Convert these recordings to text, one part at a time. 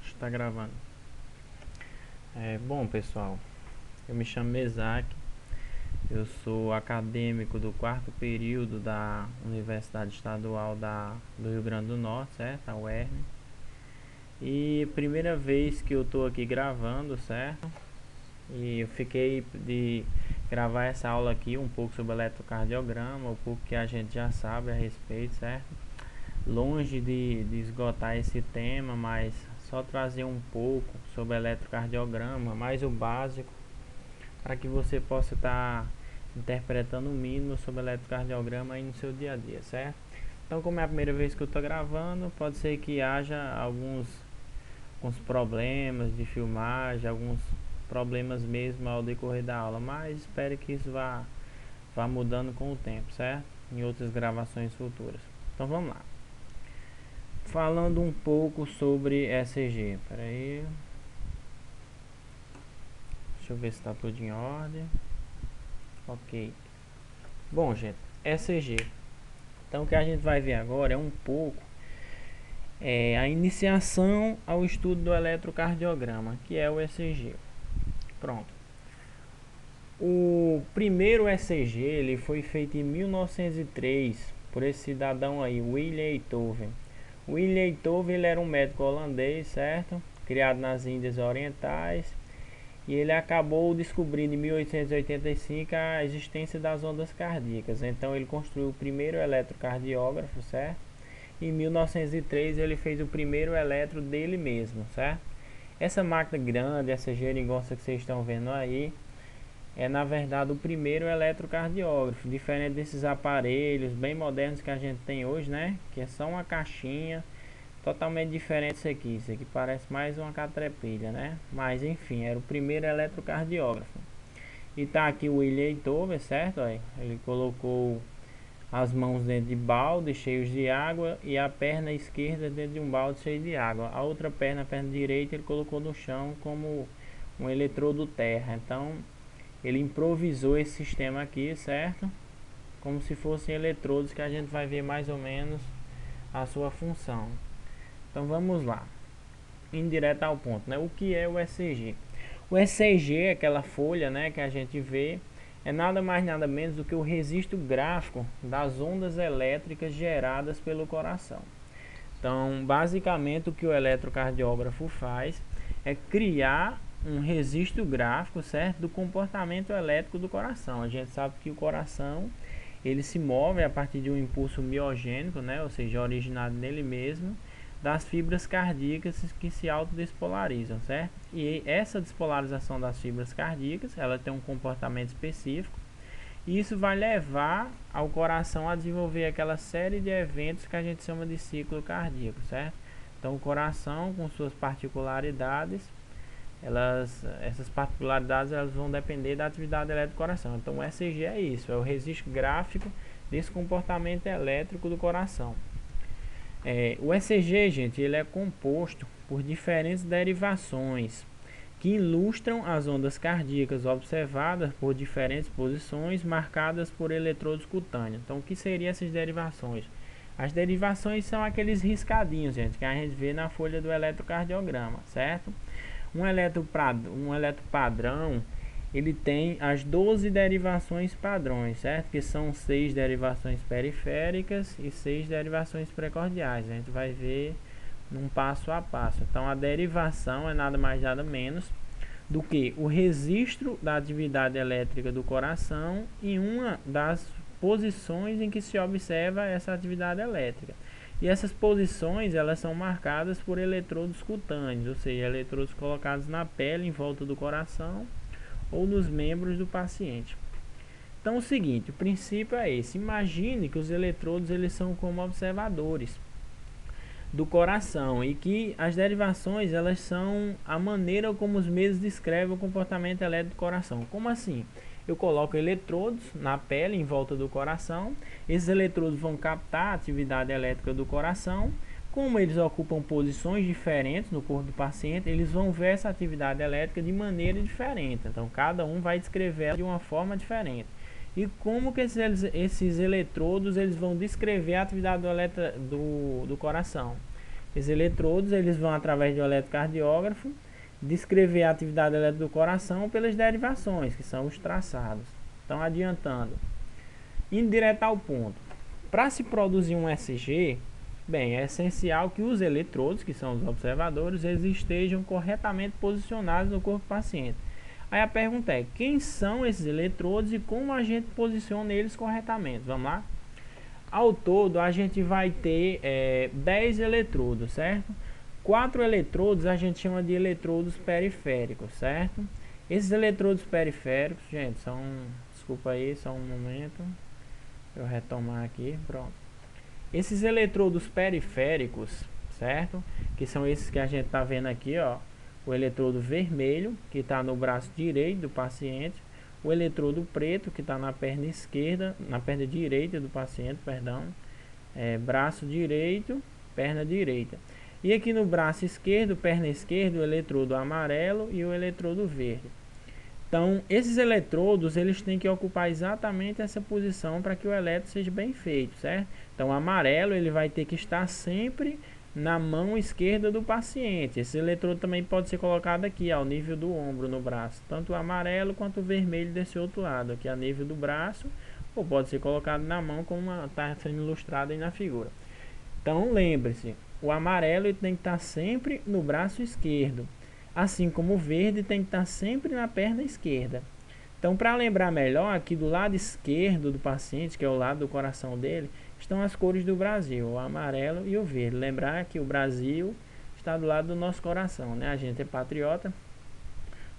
Está gravando. Bom, pessoal, eu me chamo Mesaque, eu sou acadêmico do quarto período da Universidade Estadual do Rio Grande do Norte, certo? A UERN. E primeira vez que eu tô aqui gravando, certo? E eu fiquei de gravar essa aula aqui um pouco sobre eletrocardiograma, um pouco que a gente já sabe a respeito, certo? Longe de esgotar esse tema, mas só trazer um pouco sobre eletrocardiograma, mais o básico, para que você possa estar interpretando o mínimo sobre eletrocardiograma aí no seu dia a dia, certo? Então, como é a primeira vez que eu estou gravando, pode ser que haja alguns problemas de filmagem, alguns problemas mesmo ao decorrer da aula, mas espero que isso vá mudando com o tempo, certo? Em outras gravações futuras. Então vamos lá. Falando um pouco sobre ECG. Espera aí. Deixa eu ver se está tudo em ordem. Ok. Bom, gente, ECG. Então o que a gente vai ver agora é um pouco a iniciação ao estudo do eletrocardiograma, que é o ECG. Pronto. O primeiro ECG ele foi feito em 1903 por esse cidadão aí, William Einthoven. William Einthoven ele era um médico holandês, certo? Criado nas Índias Orientais. E ele acabou descobrindo em 1885 a existência das ondas cardíacas. Então ele construiu o primeiro eletrocardiógrafo, certo? Em 1903 ele fez o primeiro eletro dele mesmo, certo? Essa máquina grande, essa geringonça que vocês estão vendo aí, é na verdade o primeiro eletrocardiógrafo, diferente desses aparelhos bem modernos que a gente tem hoje, né? Que é só uma caixinha, totalmente diferente isso aqui parece mais uma catrepilha, né? Mas enfim, era o primeiro eletrocardiógrafo. E tá aqui o William Einthoven, certo? Olha, ele colocou as mãos dentro de balde cheios de água e a perna esquerda dentro de um balde cheio de água. A outra perna, a perna direita, ele colocou no chão como um eletrodo terra. Então ele improvisou esse sistema aqui, certo? Como se fossem eletrodos que a gente vai ver mais ou menos a sua função. Então vamos lá, indo direto ao ponto, né? O que é o ECG? O ECG, aquela folha, né, que a gente vê, é nada mais nada menos do que o registro gráfico das ondas elétricas geradas pelo coração. Então, basicamente, o que o eletrocardiógrafo faz é criar um registro gráfico, certo, do comportamento elétrico do coração. A gente sabe que o coração ele se move a partir de um impulso miogênico, né, ou seja, originado nele mesmo, das fibras cardíacas que se autodespolarizam, certo? E essa despolarização das fibras cardíacas, ela tem um comportamento específico, e isso vai levar ao coração a desenvolver aquela série de eventos que a gente chama de ciclo cardíaco, certo? Então o coração, com suas particularidades, essas particularidades elas vão depender da atividade elétrica do coração. Então o ECG é isso, é o registro gráfico desse comportamento elétrico do coração. O ECG, gente, ele é composto por diferentes derivações que ilustram as ondas cardíacas observadas por diferentes posições marcadas por eletrodos cutâneos. Então, o que seriam essas derivações? As derivações são aqueles riscadinhos, gente, que a gente vê na folha do eletrocardiograma, certo? Um eletro padrão, ele tem as 12 derivações padrões, certo? Que são 6 derivações periféricas e 6 derivações precordiais. A gente vai ver num passo a passo. Então a derivação é nada mais nada menos do que o registro da atividade elétrica do coração em uma das posições em que se observa essa atividade elétrica. E essas posições elas são marcadas por eletrodos cutâneos, ou seja, eletrodos colocados na pele em volta do coração ou nos membros do paciente. Então, o seguinte, o princípio é esse. Imagine que os eletrodos eles são como observadores do coração e que as derivações elas são a maneira como os mesmos descrevem o comportamento elétrico do coração. Como assim? Eu coloco eletrodos na pele em volta do coração. Esses eletrodos vão captar a atividade elétrica do coração. Como eles ocupam posições diferentes no corpo do paciente, eles vão ver essa atividade elétrica de maneira diferente. Então, cada um vai descrever de uma forma diferente. E como que esses eletrodos eles vão descrever a atividade do coração? Esses eletrodos eles vão através do eletrocardiógrafo descrever a atividade elétrica do coração pelas derivações, que são os traçados. Então, adiantando, indo direto ao ponto. Para se produzir um ECG, bem, é essencial que os eletrodos, que são os observadores, eles estejam corretamente posicionados no corpo do paciente. Aí a pergunta é, quem são esses eletrodos e como a gente posiciona eles corretamente? Vamos lá? Ao todo, a gente vai ter 10 eletrodos, certo? 4 eletrodos a gente chama de eletrodos periféricos, certo? Esses eletrodos periféricos, gente, são... Desculpa aí, só um momento. Eu retomar aqui, pronto. Esses eletrodos periféricos, certo? Que são esses que a gente está vendo aqui, ó. O eletrodo vermelho, que está no braço direito do paciente. O eletrodo preto, que está na perna esquerda, na perna direita do paciente, perdão. Braço direito, perna direita. E aqui no braço esquerdo, perna esquerda, o eletrodo amarelo e o eletrodo verde. Então, esses eletrodos, eles têm que ocupar exatamente essa posição para que o eletro seja bem feito, certo? Então, o amarelo, ele vai ter que estar sempre na mão esquerda do paciente. Esse eletrodo também pode ser colocado aqui, ao nível do ombro, no braço. Tanto o amarelo quanto o vermelho desse outro lado, aqui a nível do braço, ou pode ser colocado na mão, como está sendo ilustrado aí na figura. Então, lembre-se, o amarelo ele tem que estar sempre no braço esquerdo, assim como o verde tem que estar sempre na perna esquerda. Então, para lembrar melhor, aqui do lado esquerdo do paciente, que é o lado do coração dele, estão as cores do Brasil, o amarelo e o verde. Lembrar que o Brasil está do lado do nosso coração, né? A gente é patriota.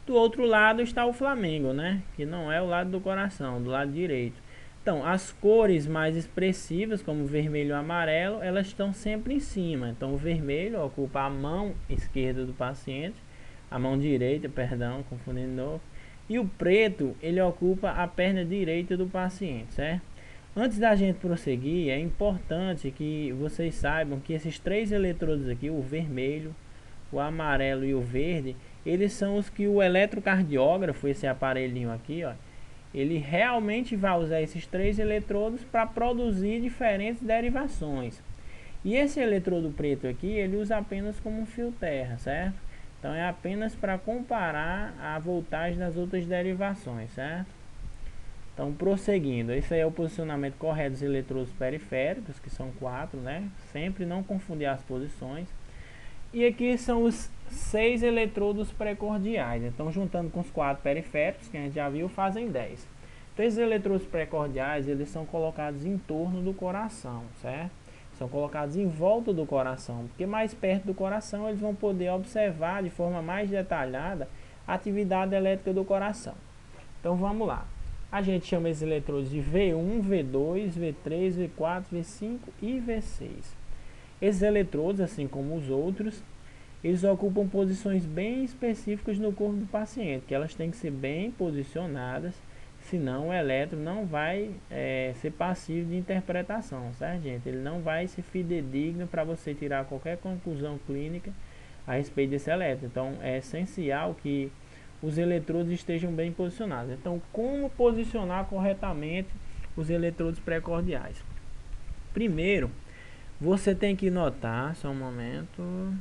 Do outro lado está o Flamengo, né? Que não é o lado do coração, do lado direito. Então, as cores mais expressivas, como o vermelho e o amarelo, elas estão sempre em cima. Então, o vermelho ocupa a mão esquerda do paciente, a mão direita, perdão, confundindo de novo. E o preto, ele ocupa a perna direita do paciente, certo? Antes da gente prosseguir, é importante que vocês saibam que esses 3 eletrodos aqui, o vermelho, o amarelo e o verde, eles são os que o eletrocardiógrafo, esse aparelhinho aqui, ó, ele realmente vai usar esses 3 eletrodos para produzir diferentes derivações. E esse eletrodo preto aqui, ele usa apenas como um fio terra, certo? Então é apenas para comparar a voltagem das outras derivações, certo? Então, prosseguindo, esse aí é o posicionamento correto dos eletrodos periféricos, que são 4, né? Sempre não confundir as posições. E aqui são os 6 eletrodos precordiais. Então, juntando com os 4 periféricos, que a gente já viu, fazem 10. Então, esses eletrodos precordiais, eles são colocados em torno do coração, certo? São colocados em volta do coração, porque mais perto do coração eles vão poder observar de forma mais detalhada a atividade elétrica do coração. Então, vamos lá. A gente chama esses eletrodos de V1, V2, V3, V4, V5 e V6. Esses eletrodos, assim como os outros, eles ocupam posições bem específicas no corpo do paciente, que elas têm que ser bem posicionadas, senão o eletro não vai ser passivo de interpretação, certo, gente? Ele não vai ser fidedigno para você tirar qualquer conclusão clínica a respeito desse eletro. Então, é essencial que os eletrodos estejam bem posicionados. Então, como posicionar corretamente os eletrodos precordiais? Primeiro, você tem que notar, só um momento.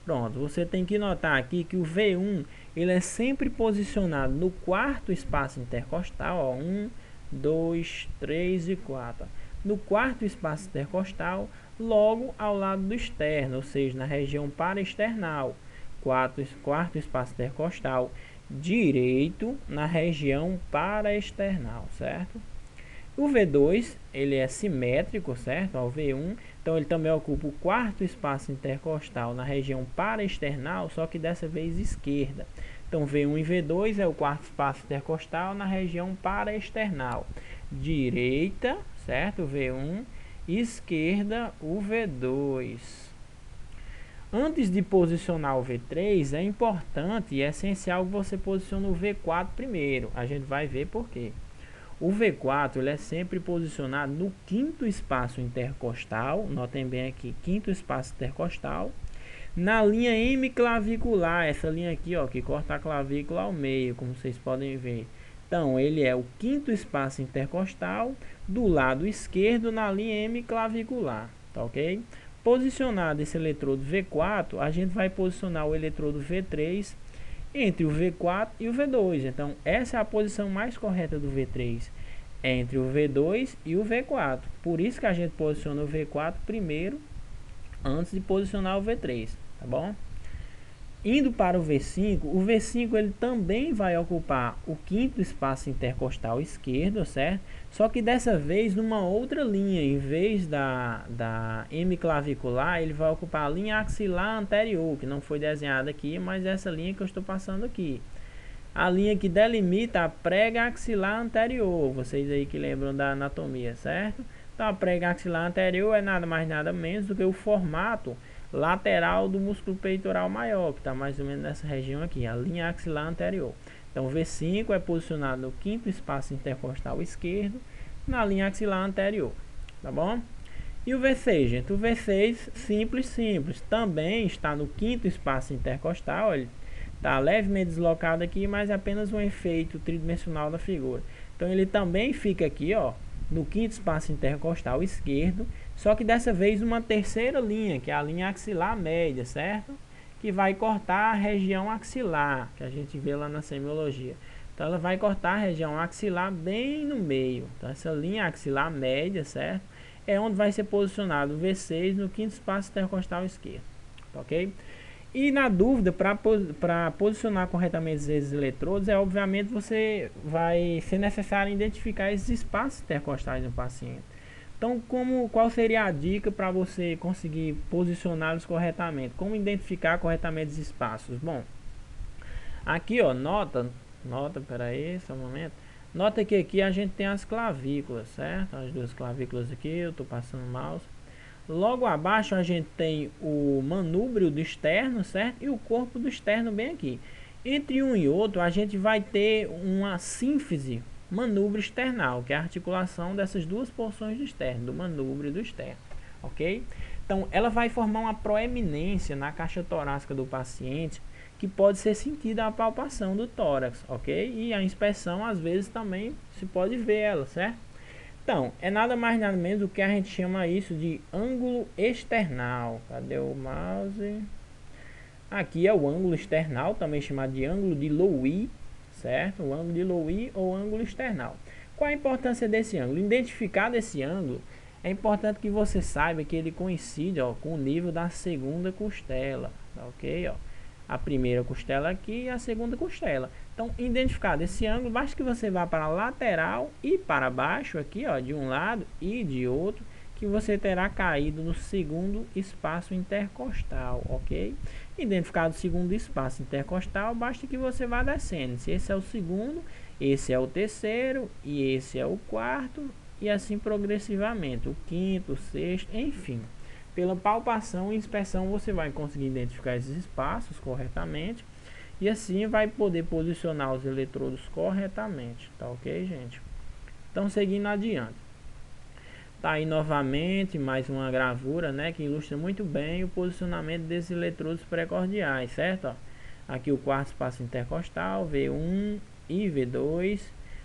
Pronto, você tem que notar aqui que o V1, ele é sempre posicionado no 4º espaço intercostal, ó, 1, 2, 3 e 4. No 4º espaço intercostal, logo ao lado do externo, ou seja, na região paraesternal. 4º espaço intercostal direito na região paraesternal, certo? O V2, ele é simétrico, certo, ao V1, então ele também ocupa o 4º espaço intercostal na região paraesternal, só que dessa vez esquerda. Então V1 e V2 é o 4º espaço intercostal na região paraesternal. Direita, certo, o V1, esquerda, o V2. Antes de posicionar o V3, é importante e é essencial que você posicione o V4 primeiro. A gente vai ver por quê. O V4 ele é sempre posicionado no 5º espaço intercostal, notem bem aqui, 5º espaço intercostal, na linha hemiclavicular, essa linha aqui, ó, que corta a clavícula ao meio, como vocês podem ver. Então, ele é o 5º espaço intercostal do lado esquerdo na linha hemiclavicular, tá ok? Posicionado esse eletrodo V4, a gente vai posicionar o eletrodo V3 entre o V4 e o V2. Então, essa é a posição mais correta do V3, entre o V2 e o V4. Por isso que a gente posiciona o V4 primeiro, antes de posicionar o V3, tá bom? Indo para o V5 ele também vai ocupar o quinto espaço intercostal esquerdo, certo? Só que dessa vez numa outra linha, em vez da hemiclavicular, ele vai ocupar a linha axilar anterior, que não foi desenhada aqui, mas essa linha que eu estou passando aqui. A linha que delimita a prega axilar anterior, vocês aí que lembram da anatomia, certo? Então a prega axilar anterior é nada mais nada menos do que o formato lateral do músculo peitoral maior, que está mais ou menos nessa região aqui, a linha axilar anterior. Então o V5 é posicionado no quinto espaço intercostal esquerdo, na linha axilar anterior, tá bom? E o V6, gente, o V6 simples, também está no quinto espaço intercostal, ele está levemente deslocado aqui, mas é apenas um efeito tridimensional da figura. Então ele também fica aqui, ó, no quinto espaço intercostal esquerdo, só que dessa vez uma terceira linha, que é a linha axilar média, certo? Que vai cortar a região axilar, que a gente vê lá na semiologia. Então ela vai cortar a região axilar bem no meio. Então essa linha axilar média, certo? É onde vai ser posicionado o V6 no quinto espaço intercostal esquerdo, ok? E na dúvida, para posicionar corretamente esses eletrodos, obviamente você vai ser necessário identificar esses espaços intercostais no paciente. Então, qual seria a dica para você conseguir posicioná-los corretamente? Como identificar corretamente os espaços? Bom, aqui ó, nota, peraí, só um momento. Nota que aqui a gente tem as clavículas, certo? As duas clavículas aqui, eu estou passando o mouse. Logo abaixo a gente tem o manúbrio do externo, certo? E o corpo do externo bem aqui. Entre um e outro a gente vai ter uma sínfise manúbrio external, que é a articulação dessas duas porções do externo, do manúbrio e do externo, ok? Então ela vai formar uma proeminência na caixa torácica do paciente, que pode ser sentida a palpação do tórax, ok? E a inspeção às vezes também se pode ver ela, certo? Então, é nada mais nada menos do que a gente chama isso de ângulo external. Cadê o mouse? Aqui é o ângulo external, também chamado de ângulo de Louis, certo? O ângulo de Louis ou ângulo external. Qual a importância desse ângulo? Identificado esse ângulo, é importante que você saiba que ele coincide, ó, com o nível da segunda costela, tá ok? Ó, a primeira costela aqui e a segunda costela. Então, identificado esse ângulo, basta que você vá para a lateral e para baixo aqui, ó, de um lado e de outro, que você terá caído no segundo espaço intercostal, ok? Identificado o segundo espaço intercostal, basta que você vá descendo. Se esse é o segundo, esse é o terceiro e esse é o quarto, e assim progressivamente, o quinto, o sexto, enfim. Pela palpação e inspeção você vai conseguir identificar esses espaços corretamente e assim vai poder posicionar os eletrodos corretamente, tá ok, gente? Então, seguindo adiante. Tá aí novamente mais uma gravura, né, que ilustra muito bem o posicionamento desses eletrodos precordiais, certo? Ó, aqui o quarto espaço intercostal, V1 e V2.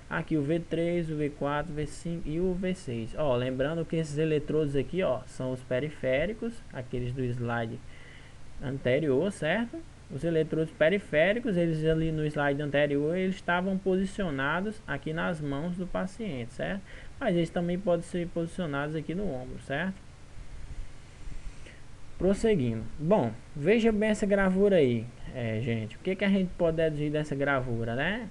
Aqui o V3, o V4, o V5 e o V6. Ó, lembrando que esses eletrodos aqui, ó, são os periféricos, aqueles do slide anterior, certo? Os eletrodos periféricos, eles ali no slide anterior, eles estavam posicionados aqui nas mãos do paciente, certo? Mas eles também podem ser posicionados aqui no ombro, certo? Prosseguindo. Bom, veja bem essa gravura aí, gente. O que a gente pode deduzir dessa gravura, né?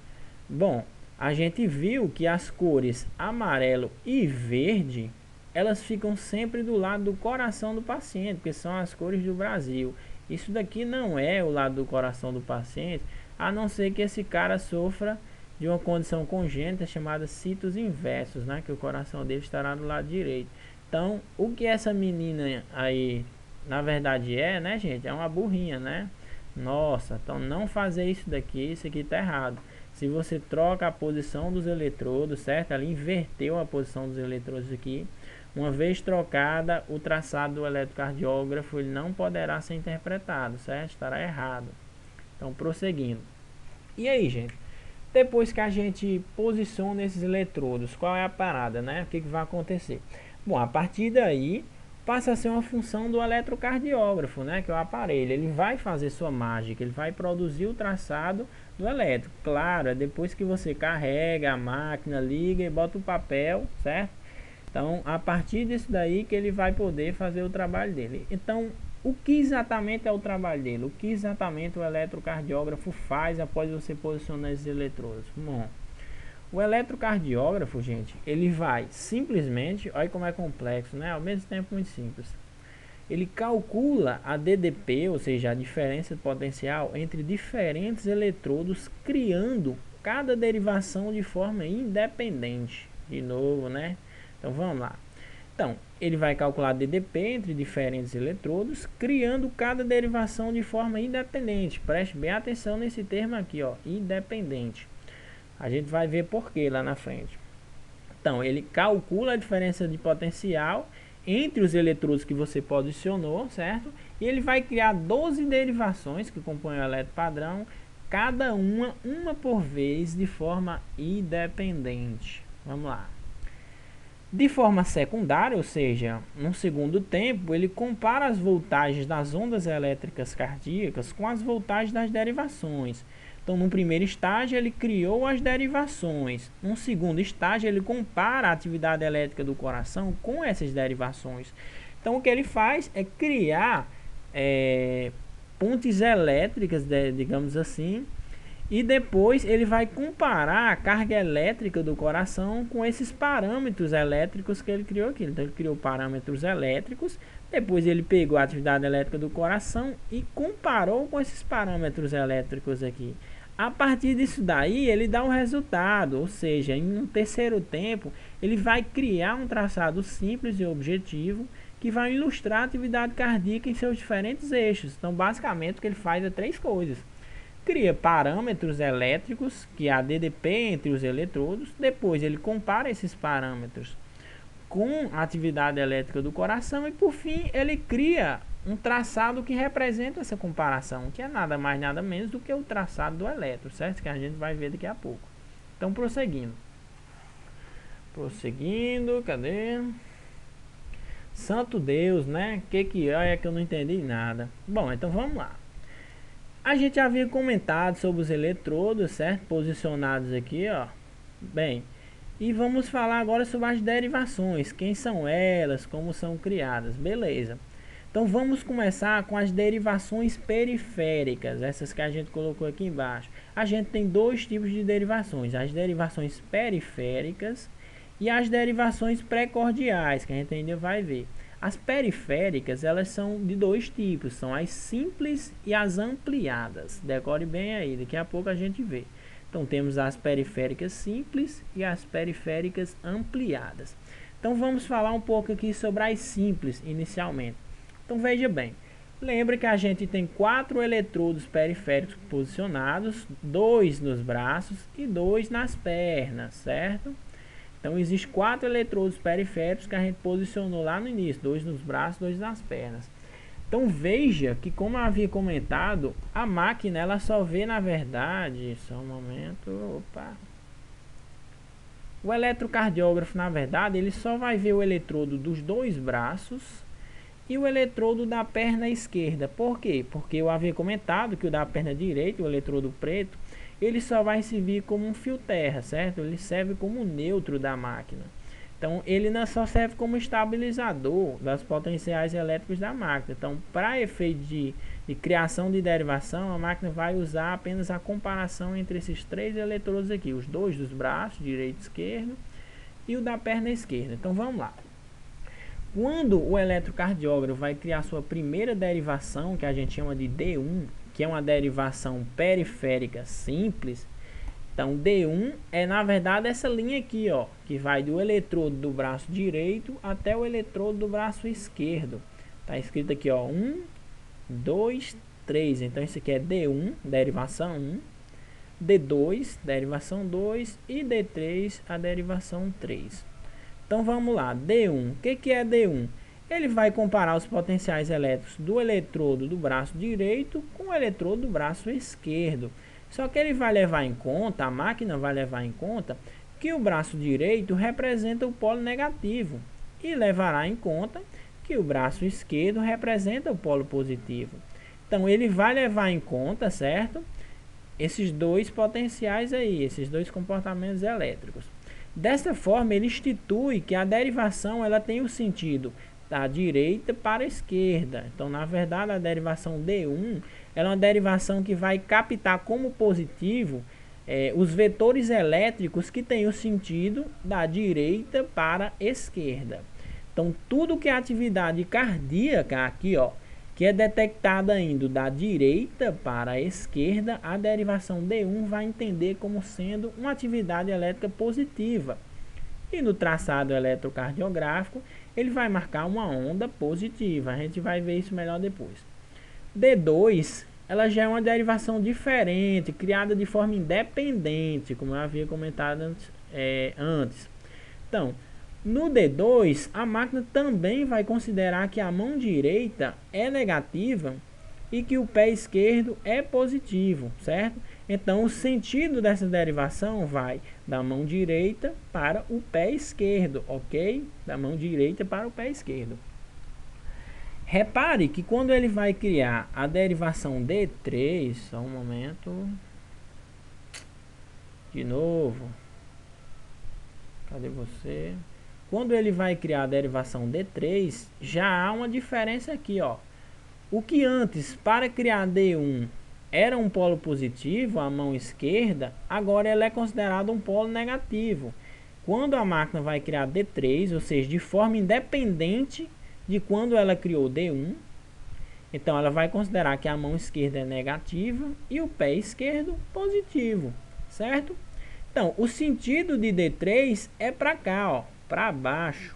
Bom, a gente viu que as cores amarelo e verde, elas ficam sempre do lado do coração do paciente, porque são as cores do Brasil. Isso daqui não é o lado do coração do paciente, a não ser que esse cara sofra de uma condição congênita chamada citos inversos, né? Que o coração dele estará do lado direito. Então, o que essa menina aí, na verdade né, gente? É uma burrinha, né? Nossa, então não fazer isso daqui, isso aqui tá errado. Se você troca a posição dos eletrodos, certo? Ela inverteu a posição dos eletrodos aqui. Uma vez trocada, o traçado do eletrocardiógrafo ele não poderá ser interpretado, certo? Estará errado. Então, prosseguindo. E aí, gente? Depois que a gente posiciona esses eletrodos, qual é a parada, né? O que vai acontecer? Bom, a partir daí, passa a ser uma função do eletrocardiógrafo, né, que é o aparelho. Ele vai fazer sua mágica, ele vai produzir o traçado do elétrico. Claro, é depois que você carrega a máquina, liga e bota o papel, certo? Então, a partir disso daí que ele vai poder fazer o trabalho dele. Então, o que exatamente é o trabalho dele? O que exatamente o eletrocardiógrafo faz após você posicionar esses eletrodos? Bom, o eletrocardiógrafo, gente, ele vai simplesmente, olha como é complexo, né? Ao mesmo tempo muito simples. Ele calcula a DDP, ou seja, a diferença de potencial entre diferentes eletrodos, criando cada derivação de forma independente. De novo, né? Então vamos lá. Então, ele vai calcular a DDP entre diferentes eletrodos, criando cada derivação de forma independente. Preste bem atenção nesse termo aqui, ó, independente. A gente vai ver por que lá na frente. Então, ele calcula a diferença de potencial entre os eletrodos que você posicionou, certo? E ele vai criar 12 derivações que compõem o eletropadrão, cada uma por vez, de forma independente. Vamos lá. De forma secundária, ou seja, num segundo tempo, ele compara as voltagens das ondas elétricas cardíacas com as voltagens das derivações. Então, no primeiro estágio, ele criou as derivações. No segundo estágio, ele compara a atividade elétrica do coração com essas derivações. Então, o que ele faz é criar pontes elétricas, digamos assim, e depois ele vai comparar a carga elétrica do coração com esses parâmetros elétricos que ele criou aqui. Então, ele criou parâmetros elétricos, depois ele pegou a atividade elétrica do coração e comparou com esses parâmetros elétricos aqui. A partir disso daí, ele dá um resultado, ou seja, em um terceiro tempo, ele vai criar um traçado simples e objetivo que vai ilustrar a atividade cardíaca em seus diferentes eixos. Então, basicamente, o que ele faz é três coisas. Cria parâmetros elétricos, que é a DDP entre os eletrodos. Depois ele compara esses parâmetros com a atividade elétrica do coração. E por fim ele cria um traçado que representa essa comparação, que é nada mais nada menos do que o traçado do elétron, certo? Que a gente vai ver daqui a pouco. Então prosseguindo, cadê? Santo Deus, né? Que é que eu não entendi nada. Bom, então vamos lá. A gente havia comentado sobre os eletrodos, certo? Posicionados aqui, ó. Bem, e vamos falar agora sobre as derivações. Quem são elas, como são criadas, beleza. Então vamos começar com as derivações periféricas, essas que a gente colocou aqui embaixo. A gente tem dois tipos de derivações, as derivações periféricas e as derivações precordiais, que a gente ainda vai ver. As periféricas, elas são de dois tipos, são as simples e as ampliadas. Decore bem aí, daqui a pouco a gente vê. Então temos as periféricas simples e as periféricas ampliadas. Então vamos falar um pouco aqui sobre as simples inicialmente. Então veja bem, lembra que a gente tem 4 eletrodos periféricos posicionados, 2 nos braços e 2 nas pernas, certo? Então, existem 4 eletrodos periféricos que a gente posicionou lá no início, 2 nos braços, 2 nas pernas. Então, veja que, como eu havia comentado, a máquina ela só vê, na verdade, só um momento, opa. O eletrocardiógrafo, na verdade, ele só vai ver o eletrodo dos 2 braços e o eletrodo da perna esquerda. Por quê? Porque eu havia comentado que o da perna direita, o eletrodo preto, ele só vai servir como um fio terra, certo? Ele serve como neutro da máquina. Então, ele não só serve como estabilizador das potenciais elétricos da máquina. Então, para efeito de criação de derivação, a máquina vai usar apenas a comparação entre esses 3 eletrodos aqui, os 2 dos braços, direito e esquerdo, e o da perna esquerda. Então, vamos lá. Quando o eletrocardiógrafo vai criar sua primeira derivação, que a gente chama de D1, que é uma derivação periférica simples, então D1 é na verdade essa linha aqui, ó, que vai do eletrodo do braço direito até o eletrodo do braço esquerdo. Tá escrito aqui, ó, 1, 2, 3. Então isso aqui é D1, derivação 1, D2, derivação 2 e D3, a derivação 3. Então vamos lá, D1. O que é D1? Ele vai comparar os potenciais elétricos do eletrodo do braço direito com o eletrodo do braço esquerdo. Só que ele vai levar em conta, a máquina vai levar em conta, que o braço direito representa o polo negativo. E levará em conta que o braço esquerdo representa o polo positivo. Então ele vai levar em conta, certo? Esses dois potenciais aí, esses dois comportamentos elétricos. Dessa forma, ele institui que a derivação ela tem o sentido da direita para a esquerda. Então, na verdade, a derivação D1 ela é uma derivação que vai captar como positivo os vetores elétricos que têm o sentido da direita para a esquerda. Então, tudo que é atividade cardíaca aqui, ó, que é detectada indo da direita para a esquerda, a derivação D1 vai entender como sendo uma atividade elétrica positiva. E no traçado eletrocardiográfico, ele vai marcar uma onda positiva. A gente vai ver isso melhor depois. D2, ela já é uma derivação diferente, criada de forma independente, como eu havia comentado antes. Então, no D2, a máquina também vai considerar que a mão direita é negativa e que o pé esquerdo é positivo, certo? Então, o sentido dessa derivação vai da mão direita para o pé esquerdo, ok? Da mão direita para o pé esquerdo. Repare que quando ele vai criar a derivação D3, só um momento, de novo, cadê você? Quando ele vai criar a derivação D3, já há uma diferença aqui, ó. O que antes, para criar D1, era um polo positivo, a mão esquerda, agora ela é considerada um polo negativo. Quando a máquina vai criar D3, ou seja, de forma independente de quando ela criou D1, então ela vai considerar que a mão esquerda é negativa e o pé esquerdo positivo, certo? Então, o sentido de D3 é para cá, ó, para baixo,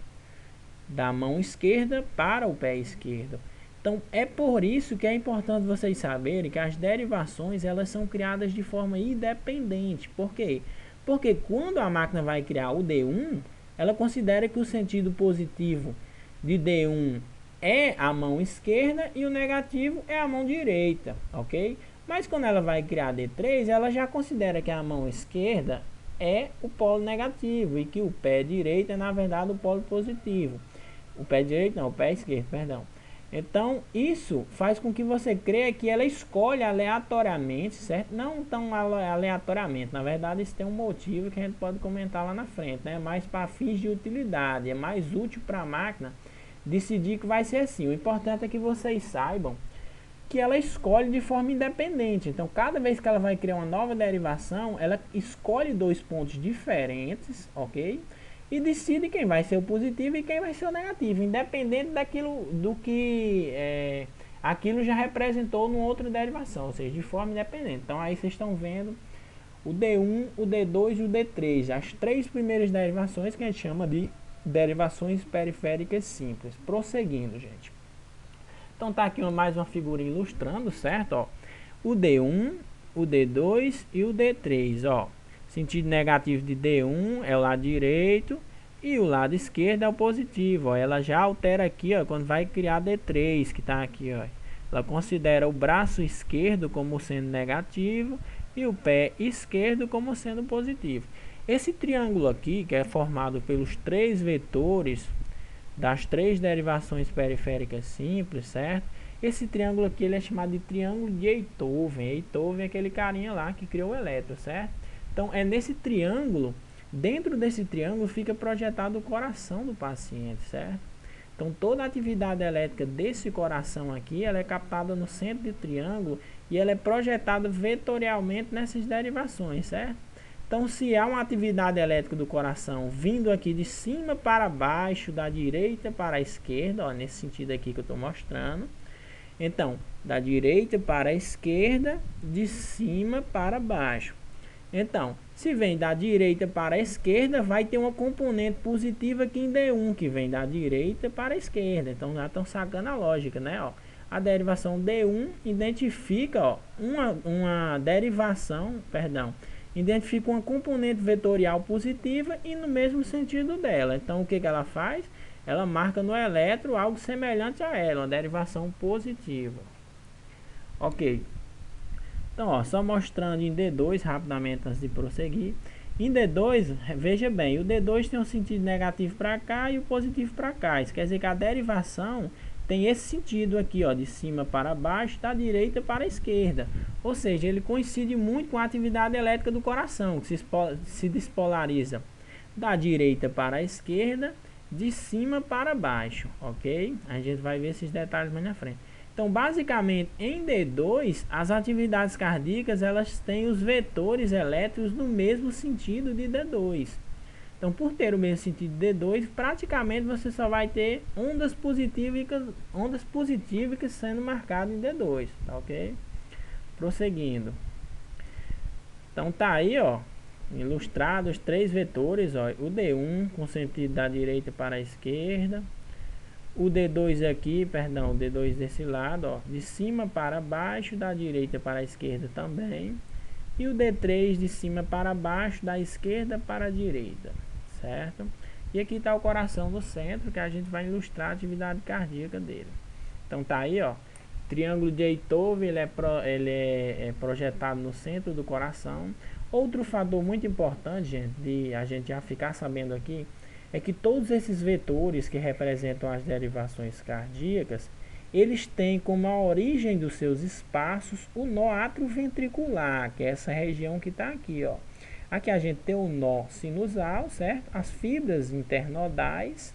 da mão esquerda para o pé esquerdo. Então, é por isso que é importante vocês saberem que as derivações elas são criadas de forma independente. Por quê? Porque quando a máquina vai criar o D1, ela considera que o sentido positivo de D1 é a mão esquerda e o negativo é a mão direita, ok? Mas quando ela vai criar D3, ela já considera que a mão esquerda é o polo negativo e que o pé direito é na verdade o polo positivo. O pé direito não, o pé esquerdo, perdão. Então, isso faz com que você creia que ela escolhe aleatoriamente, certo? Não tão aleatoriamente, na verdade isso tem um motivo que a gente pode comentar lá na frente, né? Mas para fins de utilidade, é mais útil para a máquina decidir que vai ser assim. O importante é que vocês saibam que ela escolhe de forma independente. Então, cada vez que ela vai criar uma nova derivação, ela escolhe dois pontos diferentes, ok? E decide quem vai ser o positivo e quem vai ser o negativo, independente daquilo do que aquilo já representou numa outra derivação, ou seja, de forma independente. Então aí vocês estão vendo o D1, o D2 e o D3, as três primeiras derivações que a gente chama de derivações periféricas simples. Prosseguindo, gente. Então tá aqui mais uma figura ilustrando, certo? Ó, o D1, o D2 e o D3, ó. Sentido negativo de D1 é o lado direito e o lado esquerdo é o positivo, ó. Ela já altera aqui, ó, quando vai criar D3, que está aqui, ó. Ela considera o braço esquerdo como sendo negativo e o pé esquerdo como sendo positivo. Esse triângulo aqui, que é formado pelos três vetores das três derivações periféricas simples, certo? Esse triângulo aqui ele é chamado de triângulo de Einthoven. Einthoven é aquele carinha lá que criou o elétron, certo? Então, é nesse triângulo, dentro desse triângulo fica projetado o coração do paciente, certo? Então, toda a atividade elétrica desse coração aqui, ela é captada no centro do triângulo e ela é projetada vetorialmente nessas derivações, certo? Então, se há uma atividade elétrica do coração vindo aqui de cima para baixo, da direita para a esquerda, ó, nesse sentido aqui que eu estou mostrando. Então, da direita para a esquerda, de cima para baixo. Então, se vem da direita para a esquerda, vai ter uma componente positiva aqui em D1, que vem da direita para a esquerda. Então, já estão sacando a lógica, né? Ó, a derivação D1 identifica, ó, uma derivação, perdão, identifica uma componente vetorial positiva e no mesmo sentido dela. Então, o que ela faz? Ela marca no elétron algo semelhante a ela, uma derivação positiva. Ok. Então, ó, só mostrando em D2 rapidamente antes de prosseguir. Em D2, veja bem, o D2 tem um sentido negativo para cá e o positivo para cá. Isso quer dizer que a derivação tem esse sentido aqui, ó, de cima para baixo, da direita para a esquerda. Ou seja, ele coincide muito com a atividade elétrica do coração, que se despolariza da direita para a esquerda, de cima para baixo, ok? A gente vai ver esses detalhes mais na frente. Então, basicamente, em D2, as atividades cardíacas, elas têm os vetores elétricos no mesmo sentido de D2. Então, por ter o mesmo sentido de D2, praticamente você só vai ter ondas positivas sendo marcadas em D2, tá ok? Prosseguindo. Então, tá aí, ó, ilustrados 3 vetores, ó, o D1 com sentido da direita para a esquerda, o D2 aqui, perdão, o D2 desse lado, ó, de cima para baixo, da direita para a esquerda também, e o D3 de cima para baixo, da esquerda para a direita, certo? E aqui está o coração do centro, que a gente vai ilustrar a atividade cardíaca dele. Então tá aí, ó, triângulo de Eitoven, ele é projetado no centro do coração. Outro fator muito importante, gente, de a gente já ficar sabendo aqui, é que todos esses vetores que representam as derivações cardíacas, eles têm como a origem dos seus espaços o nó atrioventricular, que é essa região que está aqui, ó. Aqui a gente tem o nó sinusal, certo? As fibras internodais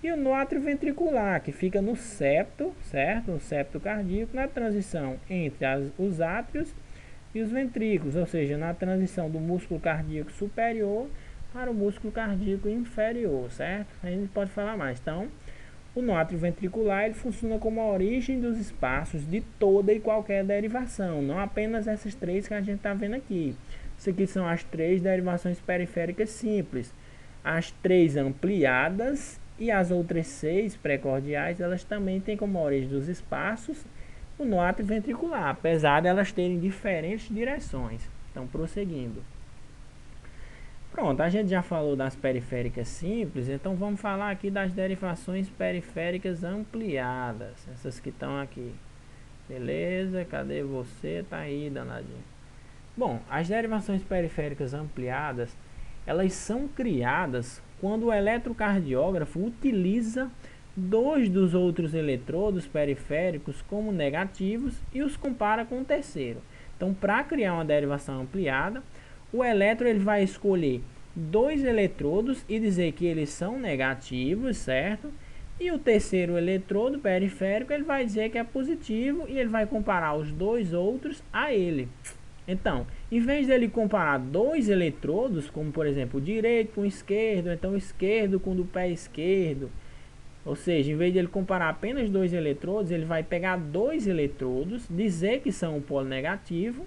e o nó atrioventricular, que fica no septo, certo? No septo cardíaco, na transição entre os átrios e os ventrículos, ou seja, na transição do músculo cardíaco superior para o músculo cardíaco inferior, certo? A gente pode falar mais. Então, o nó atrioventricular, ele funciona como a origem dos espaços de toda e qualquer derivação, não apenas essas 3 que a gente está vendo aqui. Isso aqui são as 3 derivações periféricas simples. As 3 ampliadas e as outras 6 precordiais, elas também têm como origem dos espaços o nó atrioventricular, apesar de elas terem diferentes direções. Então, prosseguindo. Pronto, a gente já falou das periféricas simples, então vamos falar aqui das derivações periféricas ampliadas, essas que estão aqui. Beleza? Cadê você? Tá aí, danadinho. Bom, as derivações periféricas ampliadas, elas são criadas quando o eletrocardiógrafo utiliza 2 dos outros eletrodos periféricos como negativos e os compara com o terceiro. Então, para criar uma derivação ampliada, o elétron ele vai escolher 2 eletrodos e dizer que eles são negativos, certo? E o terceiro eletrodo periférico ele vai dizer que é positivo e ele vai comparar os 2 outros a ele. Então, em vez dele comparar 2 eletrodos, como por exemplo o direito com o esquerdo, então o esquerdo com o do pé esquerdo, ou seja, em vez de ele comparar apenas 2 eletrodos, ele vai pegar 2 eletrodos, dizer que são o polo negativo,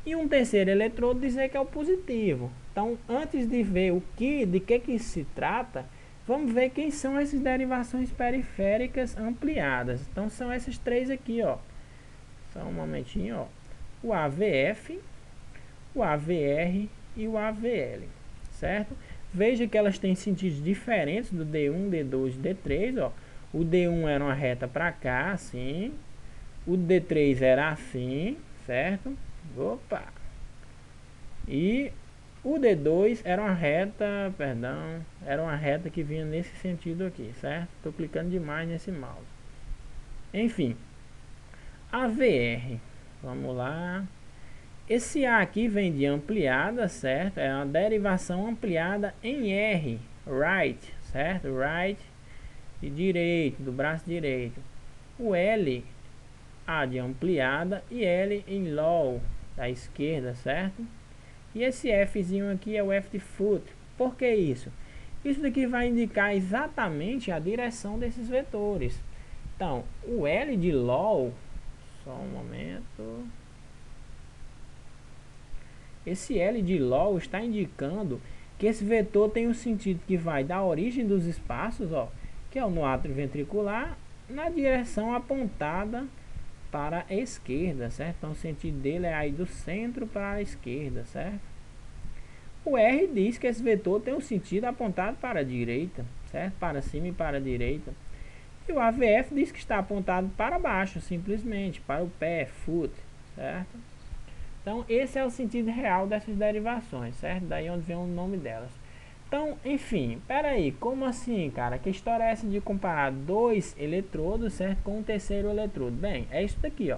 e um terceiro eletrodo dizer que é o positivo. Então, antes de ver de que se trata, vamos ver quem são essas derivações periféricas ampliadas. Então, são essas 3 aqui, ó. Só um momentinho, ó. O AVF, o AVR e o AVL, certo? Veja que elas têm sentidos diferentes do D1, D2 e D3, ó. O D1 era uma reta para cá, assim. O D3 era assim, certo? Opa! E o D2 era uma reta, perdão, era uma reta que vinha nesse sentido aqui, certo? Estou clicando demais nesse mouse. Enfim, AVR, vamos lá. Esse A aqui vem de ampliada, certo? É uma derivação ampliada em R, right, certo? Right de direito, do braço direito. O L, A de ampliada e L em low, da esquerda, certo? E esse Fzinho aqui é o F de foot. Por que isso? Isso daqui vai indicar exatamente a direção desses vetores. Então, o L de low, só um momento. Esse L de low está indicando que esse vetor tem um sentido que vai da origem dos espaços, ó, que é o no átrio ventricular, na direção apontada para a esquerda, certo? Então o sentido dele é aí do centro para a esquerda, certo? O R diz que esse vetor tem um sentido apontado para a direita, certo? Para cima e para a direita. E o AVF diz que está apontado para baixo, simplesmente, para o pé, foot, certo? Então, esse é o sentido real dessas derivações, certo? Daí onde vem o nome delas. Então, enfim, peraí, como assim, cara? Que história é essa de comparar dois eletrodos, certo? Com um terceiro eletrodo? Bem, é isso daqui, ó.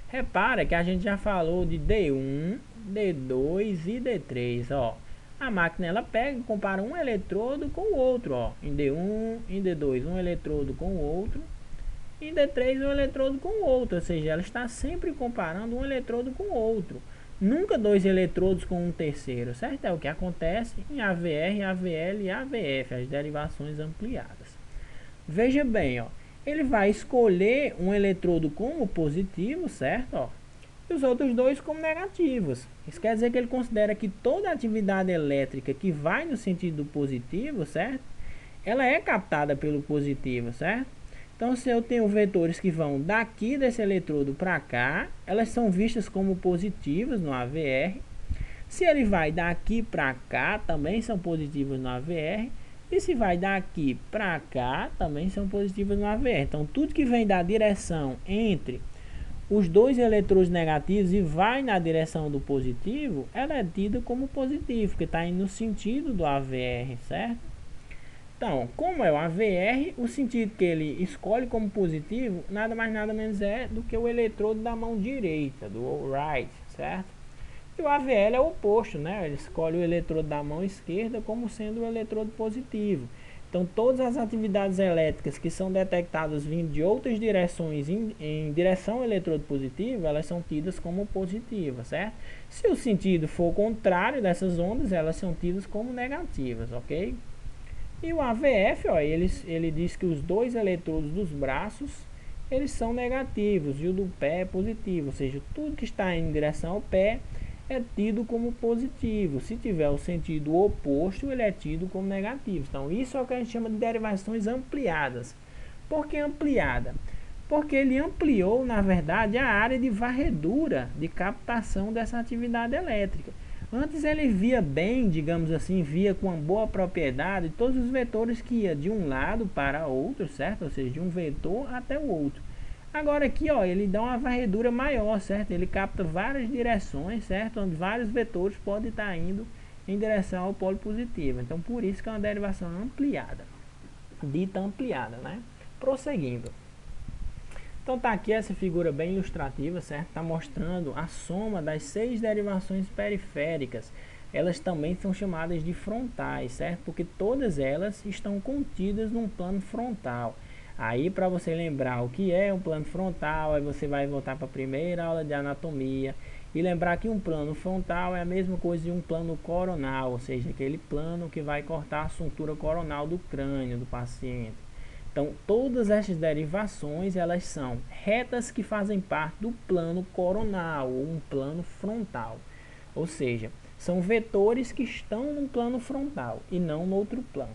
Repara que a gente já falou de D1, D2 e D3, ó. A máquina ela pega e compara um eletrodo com o outro, ó. Em D1, em D2, um eletrodo com o outro. Em D3, um eletrodo com o outro. Ou seja, ela está sempre comparando um eletrodo com o outro. Nunca dois eletrodos com um terceiro, certo? É o que acontece em AVR, AVL e AVF, as derivações ampliadas. Veja bem, ó. Ele vai escolher um eletrodo como positivo, certo? Ó, e os outros dois como negativos. Isso quer dizer que ele considera que toda atividade elétrica que vai no sentido positivo, certo? Ela é captada pelo positivo, certo? Então, se eu tenho vetores que vão daqui desse eletrodo para cá, elas são vistas como positivas no AVR. Se ele vai daqui para cá, também são positivos no AVR. E se vai daqui para cá, também são positivos no AVR. Então, tudo que vem da direção entre os dois eletrodos negativos e vai na direção do positivo, ela é tida como positivo, porque está indo no sentido do AVR, certo? Então, como é o AVR, o sentido que ele escolhe como positivo, nada mais nada menos é do que o eletrodo da mão direita, do right, certo? E o AVL é o oposto, né? Ele escolhe o eletrodo da mão esquerda como sendo o eletrodo positivo. Então, todas as atividades elétricas que são detectadas vindo de outras direções em direção ao eletrodo positivo, elas são tidas como positivas, certo? Se o sentido for contrário dessas ondas, elas são tidas como negativas, ok? E o AVF, ó, ele diz que os dois eletrodos dos braços, eles são negativos e o do pé é positivo, ou seja, tudo que está em direção ao pé é tido como positivo. Se tiver o sentido oposto, ele é tido como negativo. Então, isso é o que a gente chama de derivações ampliadas. Por que ampliada? Porque ele ampliou, na verdade, a área de varredura de captação dessa atividade elétrica. Antes ele via bem, digamos assim, via com uma boa propriedade todos os vetores que iam de um lado para outro, certo? Ou seja, de um vetor até o outro. Agora aqui, ó, ele dá uma varredura maior, certo? Ele capta várias direções, certo? Onde vários vetores podem estar indo em direção ao polo positivo. Então, por isso que é uma derivação ampliada. Dita ampliada, né? Prosseguindo. Então, tá aqui essa figura bem ilustrativa, certo? Tá mostrando a soma das 6 derivações periféricas. Elas também são chamadas de frontais, certo? Porque todas elas estão contidas num plano frontal. Aí, para você lembrar o que é um plano frontal, aí você vai voltar para a primeira aula de anatomia e lembrar que um plano frontal é a mesma coisa de um plano coronal, ou seja, aquele plano que vai cortar a estrutura coronal do crânio do paciente. Então, todas essas derivações, elas são retas que fazem parte do plano coronal, ou um plano frontal. Ou seja, são vetores que estão no plano frontal e não no outro plano.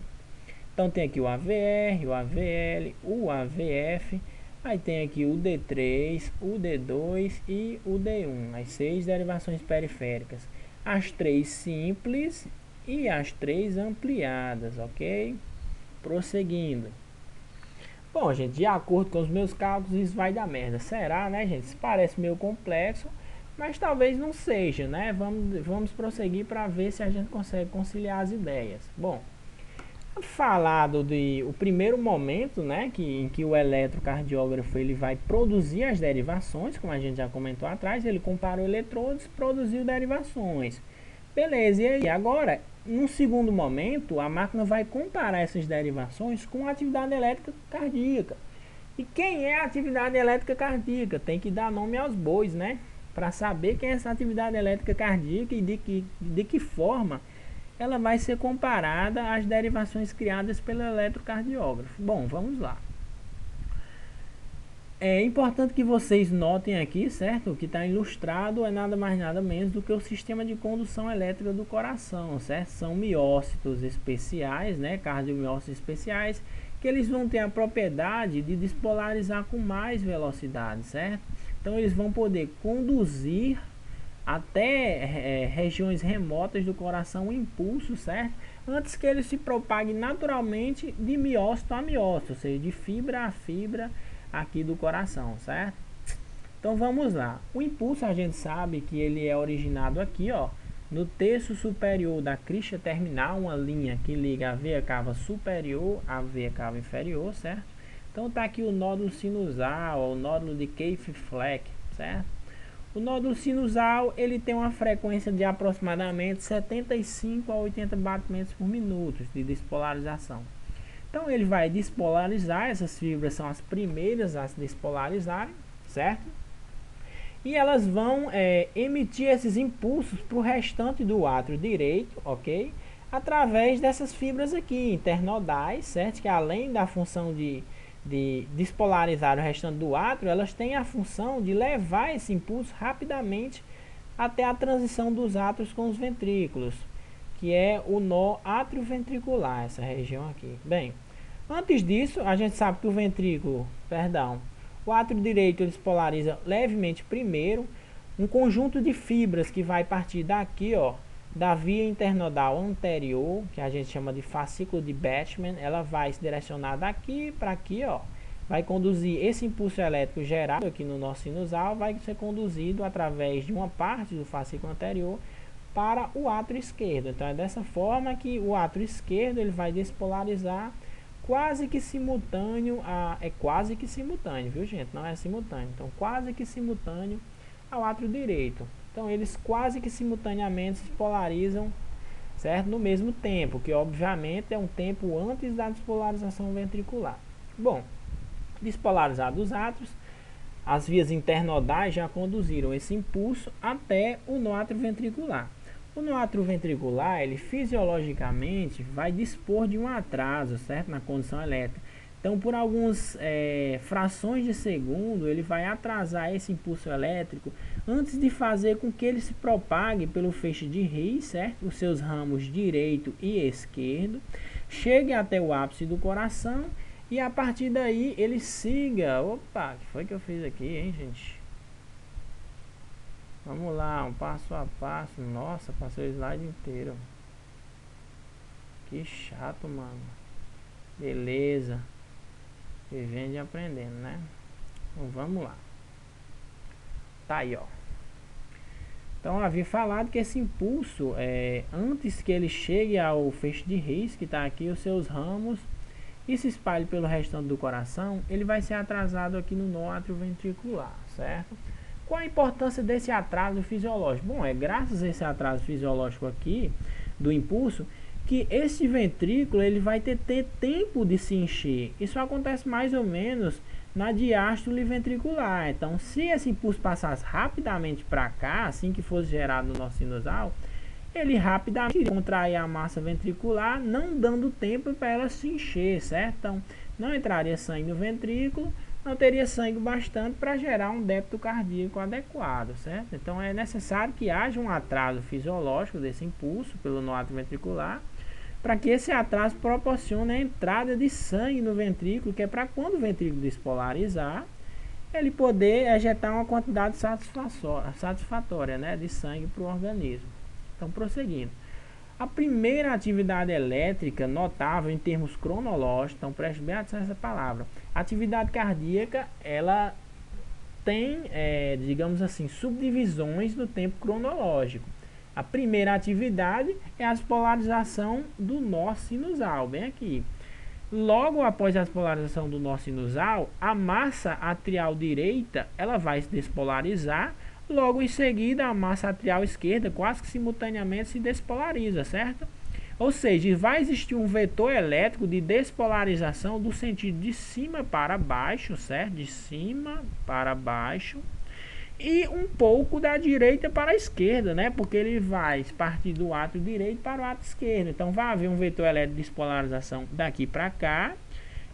Então tem aqui o AVR, o AVL, o AVF, aí tem aqui o D3, o D2 e o D1, as 6 derivações periféricas. As 3 simples e as 3 ampliadas, ok? Prosseguindo. Bom, gente, de acordo com os meus cálculos, isso vai dar merda. Será, né, gente? Isso parece meio complexo, mas talvez não seja, né? Vamos prosseguir para ver se a gente consegue conciliar as ideias. Bom, falado de o primeiro momento, né, em que o eletrocardiógrafo ele vai produzir as derivações, como a gente já comentou atrás, ele comparou eletrodos, produziu derivações. Beleza, e aí agora, no segundo momento, a máquina vai comparar essas derivações com a atividade elétrica cardíaca. E quem é a atividade elétrica cardíaca? Tem que dar nome aos bois, né? Para saber quem é essa atividade elétrica cardíaca e de que forma ela vai ser comparada às derivações criadas pelo eletrocardiógrafo. Bom, vamos lá. É importante que vocês notem aqui, certo? O que está ilustrado é nada mais nada menos do que o sistema de condução elétrica do coração, certo? São miócitos especiais, né? Cardiomiócitos especiais, que eles vão ter a propriedade de despolarizar com mais velocidade, certo? Então eles vão poder conduzir até regiões remotas do coração o impulso, certo? Antes que ele se propague naturalmente de miócito a miócito, ou seja, de fibra a fibra aqui do coração, certo? Então vamos lá. O impulso a gente sabe que ele é originado aqui, ó, no terço superior da crista terminal, uma linha que liga a veia cava superior à veia cava inferior, certo? Então tá aqui o nódulo sinusal, o nódulo de Keefe-Fleck, certo? O nódulo sinusal ele tem uma frequência de aproximadamente 75 a 80 batimentos por minuto de despolarização. Então ele vai despolarizar, essas fibras são as primeiras a se despolarizarem, certo? E elas vão emitir esses impulsos para o restante do átrio direito, ok? Através dessas fibras aqui, internodais, certo? Que além da função de despolarizar o restante do átrio, elas têm a função de levar esse impulso rapidamente até a transição dos átrios com os ventrículos, que é o nó atrioventricular, essa região aqui. Bem, antes disso, a gente sabe que o ventrículo, o átrio direito ele despolariza levemente primeiro, um conjunto de fibras que vai partir daqui, ó, da via internodal anterior, que a gente chama de fascículo de Batchman, ela vai se direcionar daqui para aqui, ó, vai conduzir esse impulso elétrico gerado aqui no nó sinusal, vai ser conduzido através de uma parte do fascículo anterior para o átrio esquerdo. Então é dessa forma que o átrio esquerdo ele vai despolarizar quase que simultâneo quase que simultâneo, viu gente? Não é simultâneo. Então quase que simultâneo ao átrio direito. Então eles quase que simultaneamente se polarizam, certo? No mesmo tempo, que obviamente é um tempo antes da despolarização ventricular. Bom, despolarizados os átrios, as vias internodais já conduziram esse impulso até o nó atrioventricular. O nó atrioventricular, ele fisiologicamente vai dispor de um atraso, certo? Na condução elétrica. Então, por algumas frações de segundo, ele vai atrasar esse impulso elétrico antes de fazer com que ele se propague pelo feixe de His, certo? Os seus ramos direito e esquerdo, chegue até o ápice do coração e a partir daí ele siga. Opa, o que foi que eu fiz aqui, hein, gente? Vamos lá, um passo a passo. Nossa, passei o slide inteiro. Que chato, mano. Beleza. Vivendo e aprendendo, né? Então vamos lá. Tá aí, ó. Então havia falado que esse impulso, antes que ele chegue ao feixe de His, que está aqui os seus ramos, e se espalhe pelo restante do coração, ele vai ser atrasado aqui no nó atrioventricular, certo? Qual a importância desse atraso fisiológico? Bom, é graças a esse atraso fisiológico aqui, do impulso, que esse ventrículo ele vai ter tempo de se encher. Isso acontece mais ou menos na diástole ventricular. Então, se esse impulso passasse rapidamente para cá, assim que fosse gerado no nó sinusal, ele rapidamente iria contrair a massa ventricular, não dando tempo para ela se encher, certo? Então, não entraria sangue no ventrículo, não teria sangue bastante para gerar um débito cardíaco adequado, certo? Então, é necessário que haja um atraso fisiológico desse impulso pelo nó atrioventricular, para que esse atraso proporcione a entrada de sangue no ventrículo, que é para quando o ventrículo despolarizar, ele poder ejetar uma quantidade satisfatória, né, de sangue para o organismo. Então, prosseguindo. A primeira atividade elétrica notável em termos cronológicos, então preste bem atenção nessa palavra. A atividade cardíaca, ela tem, digamos assim, subdivisões no tempo cronológico. A primeira atividade é a despolarização do nó sinusal, bem aqui. Logo após a despolarização do nó sinusal, a massa atrial direita ela vai se despolarizar. Logo em seguida, a massa atrial esquerda quase que simultaneamente se despolariza, certo? Ou seja, vai existir um vetor elétrico de despolarização do sentido de cima para baixo, certo? De cima para baixo. E um pouco da direita para a esquerda, né? Porque ele vai partir do átrio direito para o átrio esquerdo. Então vai haver um vetor elétrico de despolarização daqui para cá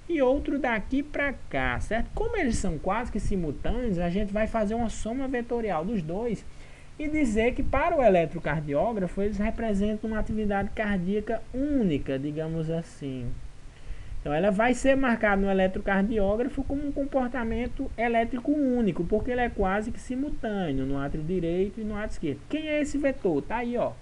e outro daqui para cá, certo? Como eles são quase que simultâneos, a gente vai fazer uma soma vetorial dos dois e dizer que para o eletrocardiógrafo eles representam uma atividade cardíaca única, digamos assim. Então ela vai ser marcada no eletrocardiógrafo como um comportamento elétrico único, porque ele é quase que simultâneo no átrio direito e no átrio esquerdo. Quem é esse vetor? Tá aí, ó.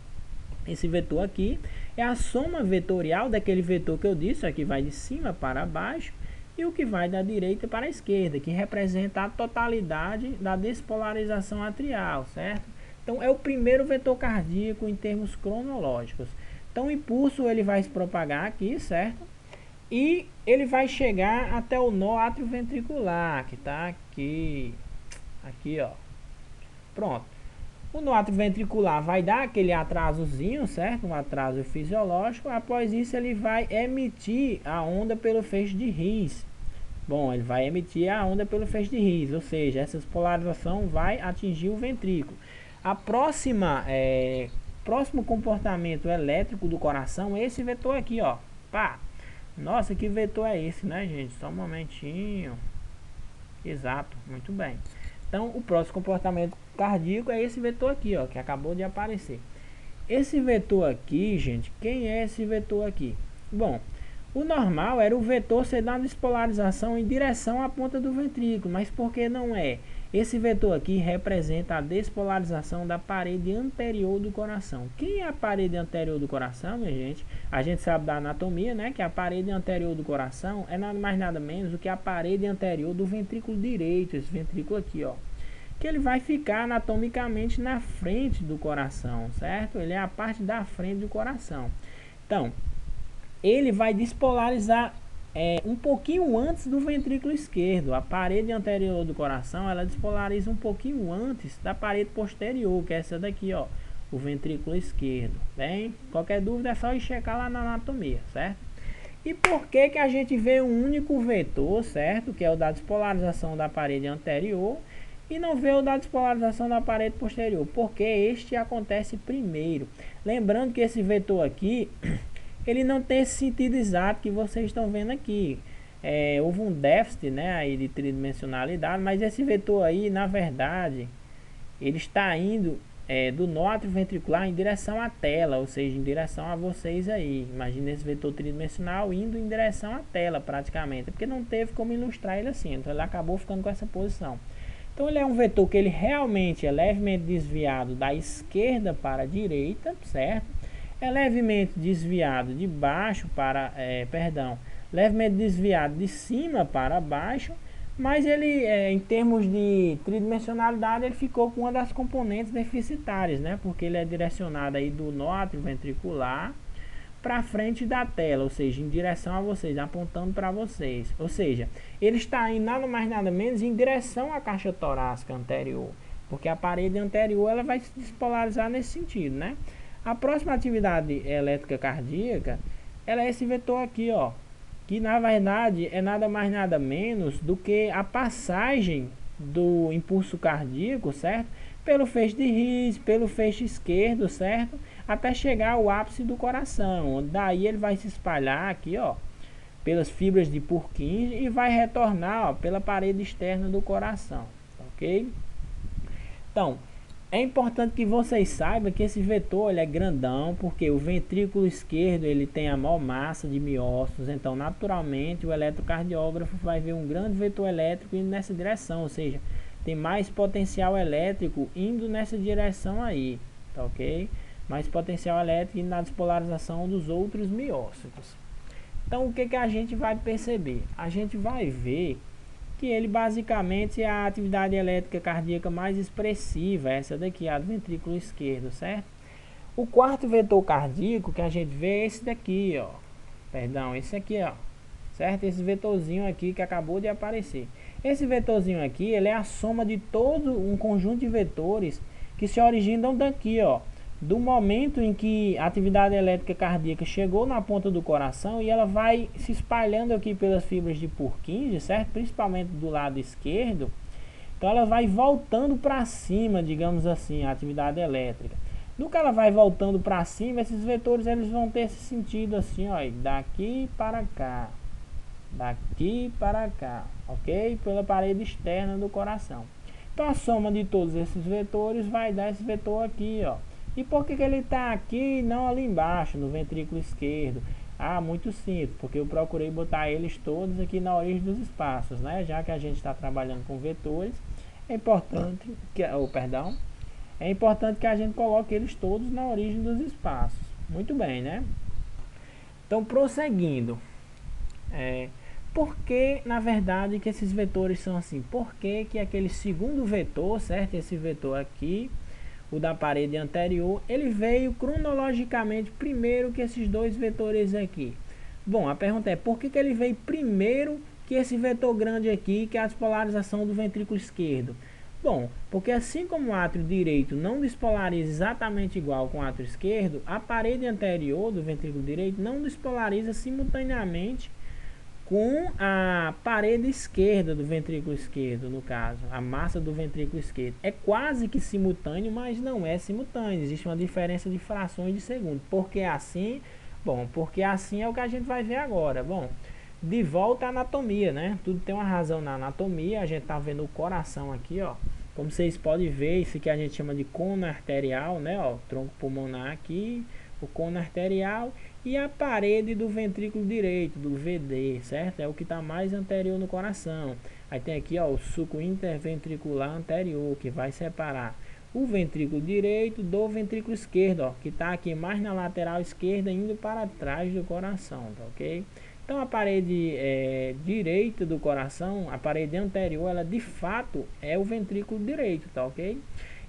Esse vetor aqui é a soma vetorial daquele vetor que eu disse, aqui vai de cima para baixo, e o que vai da direita para a esquerda, que representa a totalidade da despolarização atrial, certo? Então é o primeiro vetor cardíaco em termos cronológicos. Então o impulso ele vai se propagar aqui, certo? E ele vai chegar até o nó atrioventricular, que está aqui, ó. Pronto. O nó atrioventricular vai dar aquele atrasozinho, certo? Um atraso fisiológico. Após isso ele vai emitir a onda pelo feixe de His. Bom, ele vai emitir a onda pelo feixe de His, ou seja, essa polarização vai atingir o ventrículo. A próximo comportamento elétrico do coração é esse vetor aqui, ó. Pá. Nossa, que vetor é esse, né, gente? Só um momentinho. Exato, muito bem. Então, o próximo comportamento cardíaco é esse vetor aqui, ó, que acabou de aparecer. Esse vetor aqui, gente, quem é esse vetor aqui? Bom, o normal era o vetor ser dado despolarização em direção à ponta do ventrículo, mas por que não é? Esse vetor aqui representa a despolarização da parede anterior do coração. Quem é a parede anterior do coração, minha gente? A gente sabe da anatomia, né? Que a parede anterior do coração é nada mais nada menos do que a parede anterior do ventrículo direito, esse ventrículo aqui, ó. Que ele vai ficar anatomicamente na frente do coração, certo? Ele é a parte da frente do coração. Então, ele vai despolarizar um pouquinho antes do ventrículo esquerdo. A parede anterior do coração, ela despolariza um pouquinho antes da parede posterior, que é essa daqui, ó, o ventrículo esquerdo. Bem, qualquer dúvida é só ir checar lá na anatomia, certo? E por que que a gente vê um único vetor, certo? Que é o da despolarização da parede anterior e não vê o da despolarização da parede posterior? Porque este acontece primeiro. Lembrando que esse vetor aqui ele não tem esse sentido exato que vocês estão vendo aqui. Houve um déficit, né, aí de tridimensionalidade, mas esse vetor aí, na verdade, ele está indo do nó atrioventricular em direção à tela, ou seja, em direção a vocês aí. Imagina esse vetor tridimensional indo em direção à tela, praticamente, porque não teve como ilustrar ele assim, então ele acabou ficando com essa posição. Então ele é um vetor que ele realmente é levemente desviado da esquerda para a direita, certo? É levemente desviado de baixo para, levemente desviado de cima para baixo, mas ele, em termos de tridimensionalidade, ele ficou com uma das componentes deficitárias, né? Porque ele é direcionado aí do nó atrioventricular para frente da tela, ou seja, em direção a vocês, apontando para vocês. Ou seja, ele está indo nada mais nada menos em direção à caixa torácica anterior, porque a parede anterior ela vai se despolarizar nesse sentido, né? A próxima atividade elétrica cardíaca, ela é esse vetor aqui, ó, que na verdade é nada mais nada menos do que a passagem do impulso cardíaco, certo? Pelo feixe de His, pelo feixe esquerdo, certo? Até chegar ao ápice do coração. Daí ele vai se espalhar aqui, ó, pelas fibras de Purkinje e vai retornar, ó, pela parede externa do coração, ok? Então, é importante que vocês saibam que esse vetor ele é grandão, porque o ventrículo esquerdo ele tem a maior massa de miócitos, então naturalmente o eletrocardiógrafo vai ver um grande vetor elétrico indo nessa direção, ou seja, tem mais potencial elétrico indo nessa direção aí, tá ok? Mais potencial elétrico indo na despolarização dos outros miócitos. Então o que que a gente vai perceber? A gente vai ver que ele basicamente é a atividade elétrica cardíaca mais expressiva, essa daqui, a do ventrículo esquerdo, certo? O quarto vetor cardíaco que a gente vê é esse daqui, ó. Perdão, esse aqui, ó. Certo? Esse vetorzinho aqui que acabou de aparecer. Esse vetorzinho aqui, ele é a soma de todo um conjunto de vetores que se originam daqui, ó. Do momento em que a atividade elétrica cardíaca chegou na ponta do coração e ela vai se espalhando aqui pelas fibras de Purkinje, certo? Principalmente do lado esquerdo. Então ela vai voltando para cima, digamos assim, a atividade elétrica. No que ela vai voltando para cima, esses vetores eles vão ter esse sentido assim, ó, daqui para cá, daqui para cá, ok? Pela parede externa do coração. Então a soma de todos esses vetores vai dar esse vetor aqui, ó. E por que ele está aqui e não ali embaixo, no ventrículo esquerdo? Ah, muito simples, porque eu procurei botar eles todos aqui na origem dos espaços, né? Já que a gente está trabalhando com vetores, é importante que, é importante que a gente coloque eles todos na origem dos espaços. Muito bem, né? Então, prosseguindo. Por que, na verdade, que esses vetores são assim? Por que que aquele segundo vetor, certo? Esse vetor aqui, o da parede anterior, ele veio cronologicamente primeiro que esses dois vetores aqui. Bom, a pergunta é, por que que ele veio primeiro que esse vetor grande aqui, que é a despolarização do ventrículo esquerdo? Bom, porque assim como o átrio direito não despolariza exatamente igual com o átrio esquerdo, a parede anterior do ventrículo direito não despolariza simultaneamente com a parede esquerda do ventrículo esquerdo, no caso, a massa do ventrículo esquerdo. É quase que simultâneo, mas não é simultâneo. Existe uma diferença de frações de segundo. Porque assim, bom, porque assim é o que a gente vai ver agora. Bom, de volta à anatomia, né? Tudo tem uma razão na anatomia. A gente tá vendo o coração aqui, ó. Como vocês podem ver, isso que a gente chama de cono arterial, né? Ó, tronco pulmonar aqui, o cono arterial e a parede do ventrículo direito, do VD, certo? É o que está mais anterior no coração. Aí tem aqui, ó, o suco interventricular anterior, que vai separar o ventrículo direito do ventrículo esquerdo, ó, que está aqui mais na lateral esquerda, indo para trás do coração, tá ok? Então a parede direita do coração, a parede anterior, ela de fato é o ventrículo direito, tá ok?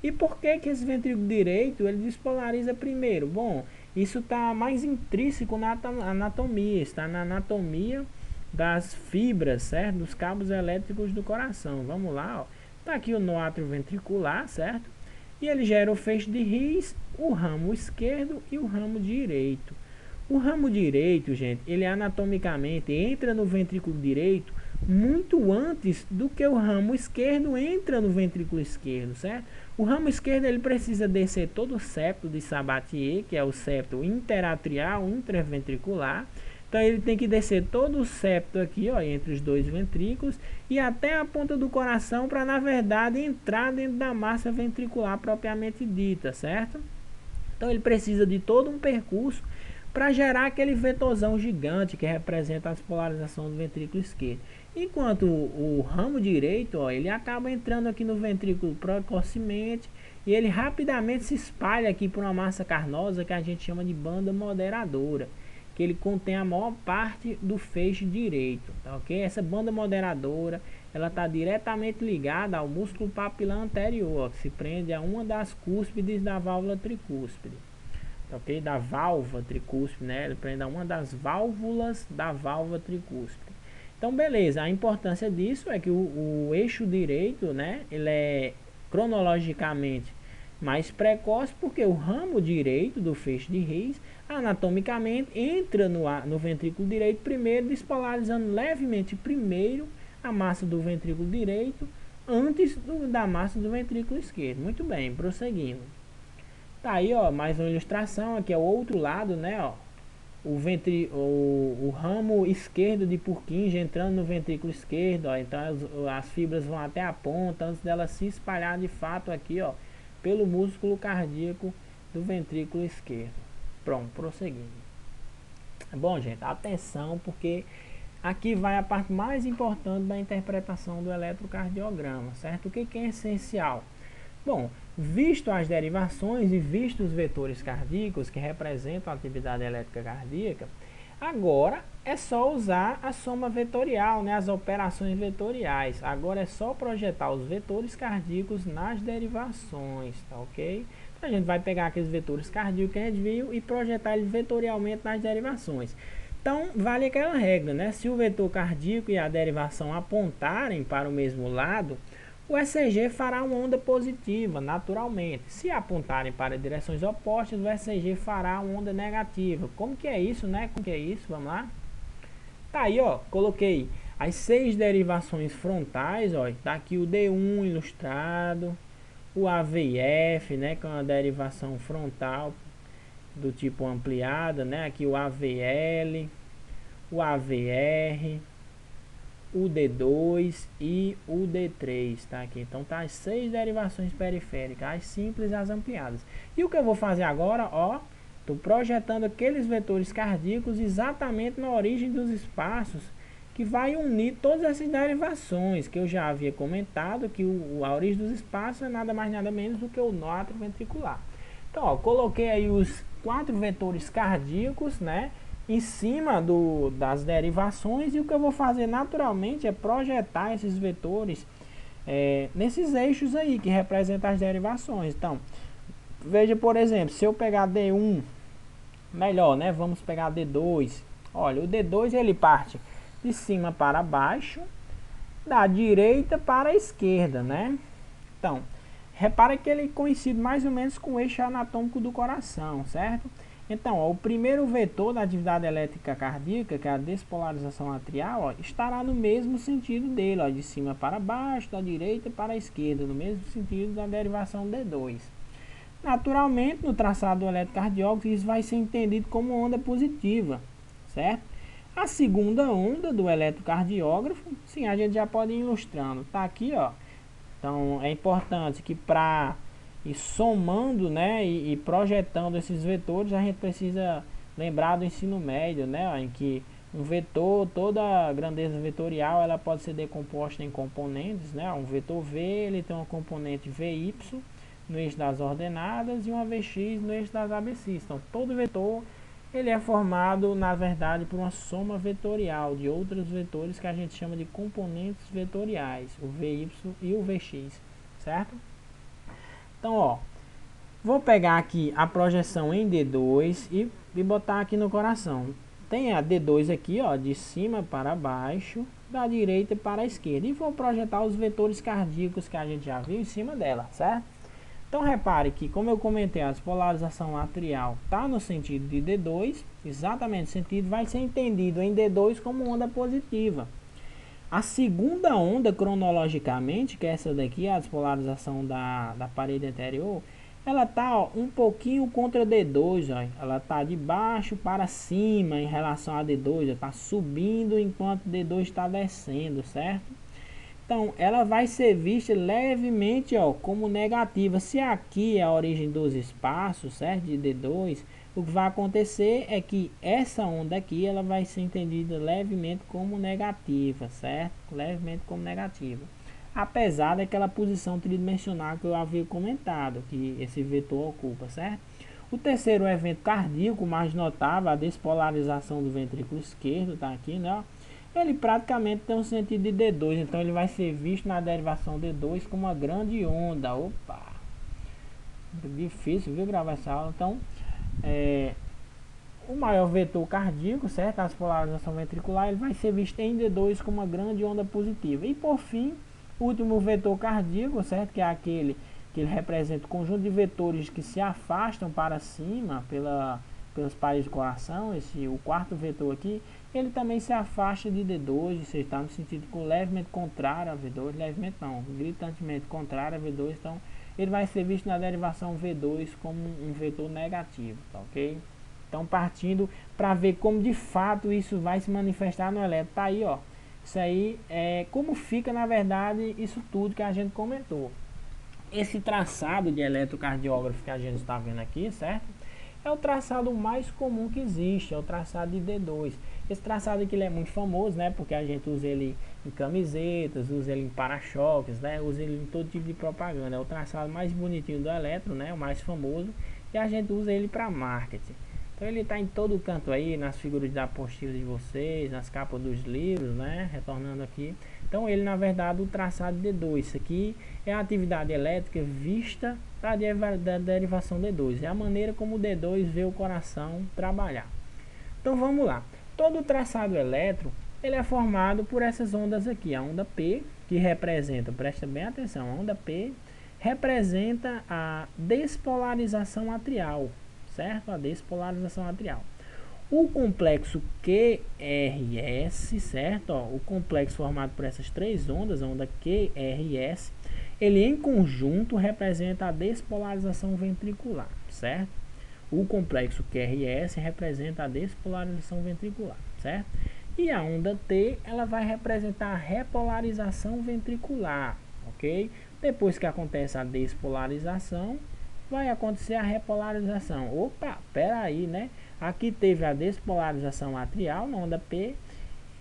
E por que que esse ventrículo direito ele despolariza primeiro? Bom, isso está mais intrínseco na anatomia, está na anatomia das fibras, certo? Dos cabos elétricos do coração. Vamos lá, ó. Tá aqui o nó ventricular, certo? E ele gera o feixe de His, o ramo esquerdo e o ramo direito. O ramo direito, gente, ele anatomicamente entra no ventrículo direito muito antes do que o ramo esquerdo entra no ventrículo esquerdo, certo? O ramo esquerdo ele precisa descer todo o septo de Sabatier, que é o septo interatrial interventricular. Então ele tem que descer todo o septo aqui, ó, entre os dois ventrículos e até a ponta do coração para, na verdade, entrar dentro da massa ventricular propriamente dita, certo? Então ele precisa de todo um percurso para gerar aquele vetorzão gigante que representa a despolarização do ventrículo esquerdo. Enquanto o ramo direito, ó, ele acaba entrando aqui no ventrículo precocemente e ele rapidamente se espalha aqui por uma massa carnosa que a gente chama de banda moderadora, que ele contém a maior parte do feixe direito, tá ok? Essa banda moderadora, ela está diretamente ligada ao músculo papilar anterior, ó, que se prende a uma das cúspides da válvula tricúspide. Ok? Da válvula tricúspide, né? Ele prende a uma das válvulas da válvula tricúspide. Então, beleza. A importância disso é que o eixo direito, né? Ele é cronologicamente mais precoce porque o ramo direito do feixe de His, anatomicamente, entra no ventrículo direito primeiro, despolarizando levemente primeiro a massa do ventrículo direito antes da massa do ventrículo esquerdo. Muito bem, prosseguindo. Tá aí, ó, mais uma ilustração. Aqui é o outro lado, né, ó. O ramo esquerdo de Purkinje entrando no ventrículo esquerdo, ó. Então as fibras vão até a ponta antes dela se espalhar de fato aqui, ó, pelo músculo cardíaco do ventrículo esquerdo. Pronto, prosseguindo. Bom, gente, atenção, porque aqui vai a parte mais importante da interpretação do eletrocardiograma, certo? O que é essencial? Bom, visto as derivações e visto os vetores cardíacos que representam a atividade elétrica cardíaca, agora é só usar a soma vetorial, né, as operações vetoriais. Agora é só projetar os vetores cardíacos nas derivações, tá ok? Então a gente vai pegar aqueles vetores cardíacos que a gente viu e projetar eles vetorialmente nas derivações. Então, vale aquela regra, né? Se o vetor cardíaco e a derivação apontarem para o mesmo lado, o ECG fará uma onda positiva, naturalmente. Se apontarem para direções opostas, o ECG fará uma onda negativa. Como que é isso, né? Como que é isso? Vamos lá? Tá aí, ó. Coloquei as 6 derivações frontais, ó. Tá aqui o D1 ilustrado, o AVF, né? Com a derivação frontal do tipo ampliada, né? Aqui o AVL, o AVR, o D2 e o D3, tá aqui. Então tá as 6 derivações periféricas, as simples e as ampliadas. E o que eu vou fazer agora, ó, tô projetando aqueles vetores cardíacos exatamente na origem dos espaços que vai unir todas essas derivações que eu já havia comentado, que a origem dos espaços é nada mais nada menos do que o nó ventricular. Então, ó, coloquei aí os 4 vetores cardíacos, né? em cima das derivações, e o que eu vou fazer naturalmente é projetar esses vetores nesses eixos aí que representam as derivações. Então, veja, por exemplo, se eu pegar D1, melhor, né? Vamos pegar D2. Olha, o D2 ele parte de cima para baixo, da direita para a esquerda, né? Então, repara que ele coincide mais ou menos com o eixo anatômico do coração, certo? Então, ó, o primeiro vetor da atividade elétrica cardíaca, que é a despolarização atrial, ó, estará no mesmo sentido dele, ó, de cima para baixo, da direita para a esquerda, no mesmo sentido da derivação D2. Naturalmente, no traçado do eletrocardiógrafo, isso vai ser entendido como onda positiva, certo? A segunda onda do eletrocardiógrafo, sim, a gente já pode ir ilustrando. Tá aqui, ó. Então, é importante que para ir somando, né, e projetando esses vetores, a gente precisa lembrar do ensino médio, né, ó, em que um vetor, toda a grandeza vetorial, ela pode ser decomposta em componentes, né? Um vetor V, ele tem uma componente VY no eixo das ordenadas e uma Vx no eixo das abscissas. Então, todo vetor ele é formado, na verdade, por uma soma vetorial de outros vetores que a gente chama de componentes vetoriais, o Vy e o Vx, certo? Então, ó, vou pegar aqui a projeção em D2 e botar aqui no coração. Tem a D2 aqui, ó, de cima para baixo, da direita para a esquerda. E vou projetar os vetores cardíacos que a gente já viu em cima dela, certo? Então, repare que, como eu comentei, a despolarização atrial está no sentido de D2, exatamente o sentido vai ser entendido em D2 como onda positiva. A segunda onda, cronologicamente, que é essa daqui, a despolarização da parede anterior, ela está um pouquinho contra D2, ó. Ela está de baixo para cima em relação a D2, está subindo enquanto D2 está descendo, certo? Então, ela vai ser vista levemente, ó, como negativa. Se aqui é a origem dos espaços, certo? De D2, o que vai acontecer é que essa onda aqui, ela vai ser entendida levemente como negativa, certo? Levemente como negativa. Apesar daquela posição tridimensional que eu havia comentado, que esse vetor ocupa, certo? O terceiro evento cardíaco mais notável, a despolarização do ventrículo esquerdo, tá aqui, né? Ele praticamente tem um sentido de D2, então ele vai ser visto na derivação D2 como uma grande onda. Opa! Difícil, viu, gravar essa aula. Então, o maior vetor cardíaco, certo? A despolarização ventricular, ele vai ser visto em D2 como uma grande onda positiva. E por fim, o último vetor cardíaco, certo? Que é aquele que ele representa o conjunto de vetores que se afastam para cima pelas paredes do coração. O quarto vetor aqui, ele também se afasta de D2, isso está no sentido levemente contrário a V2, levemente não, gritantemente contrário a V2, então ele vai ser visto na derivação V2 como um vetor negativo, tá ok? Então, partindo para ver como de fato isso vai se manifestar no elétron, tá aí, ó, isso aí é como fica na verdade isso tudo que a gente comentou. Esse traçado de eletrocardiógrafo que a gente está vendo aqui, certo? É o traçado mais comum que existe, é o traçado de D2. Esse traçado aqui ele é muito famoso, né? Porque a gente usa ele em camisetas, usa ele em para-choques, né? Usa ele em todo tipo de propaganda. É o traçado mais bonitinho do elétron, né? O mais famoso. E a gente usa ele para marketing. Então ele está em todo canto aí, nas figuras da apostila de vocês, nas capas dos livros, né? Retornando aqui. Então ele, na verdade, o traçado D2. Isso aqui é a atividade elétrica vista da derivação D2. É a maneira como o D2 vê o coração trabalhar. Então vamos lá. Todo o traçado elétrico, ele é formado por essas ondas aqui. A onda P, que representa, presta bem atenção, a onda P representa a despolarização atrial, certo? A despolarização atrial. O complexo QRS, certo? Ó, o complexo formado por essas três ondas, a onda QRS, ele em conjunto representa a despolarização ventricular, certo? O complexo QRS representa a despolarização ventricular, certo? E a onda T, ela vai representar a repolarização ventricular, ok? Depois que acontece a despolarização, vai acontecer a repolarização. Opa, pera aí, né? Aqui teve a despolarização atrial na onda P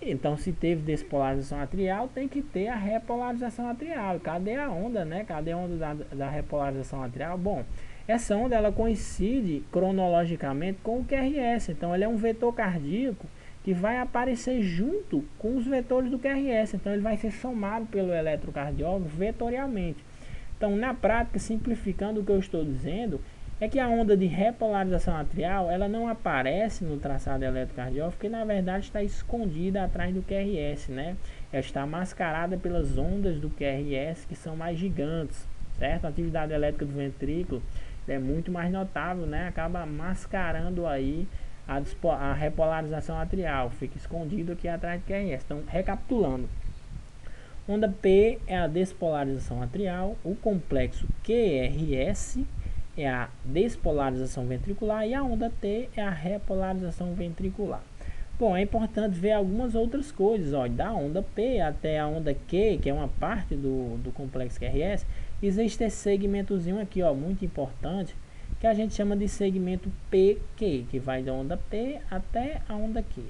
Então, se teve despolarização atrial, tem que ter a repolarização atrial. Cadê a onda, né? Cadê a onda da repolarização atrial? Bom, essa onda ela coincide cronologicamente com o QRS. Então, ele é um vetor cardíaco que vai aparecer junto com os vetores do QRS. Então, ele vai ser somado pelo eletrocardiógrafo vetorialmente. Então, na prática, simplificando o que eu estou dizendo, é que a onda de repolarização atrial ela não aparece no traçado eletrocardiógrafo, porque na verdade está escondida atrás do QRS, né? Ela está mascarada pelas ondas do QRS que são mais gigantes, certo? A atividade elétrica do ventrículo é muito mais notável, né? Acaba mascarando aí a repolarização atrial, fica escondido aqui atrás do QRS. Então, recapitulando. Onda P é a despolarização atrial, o complexo QRS é a despolarização ventricular e a onda T é a repolarização ventricular. Bom, é importante ver algumas outras coisas. Ó, da onda P até a onda Q, que é uma parte do complexo QRS, existe esse segmentozinho aqui, ó, muito importante, que a gente chama de segmento PQ, que vai da onda P até a onda Q.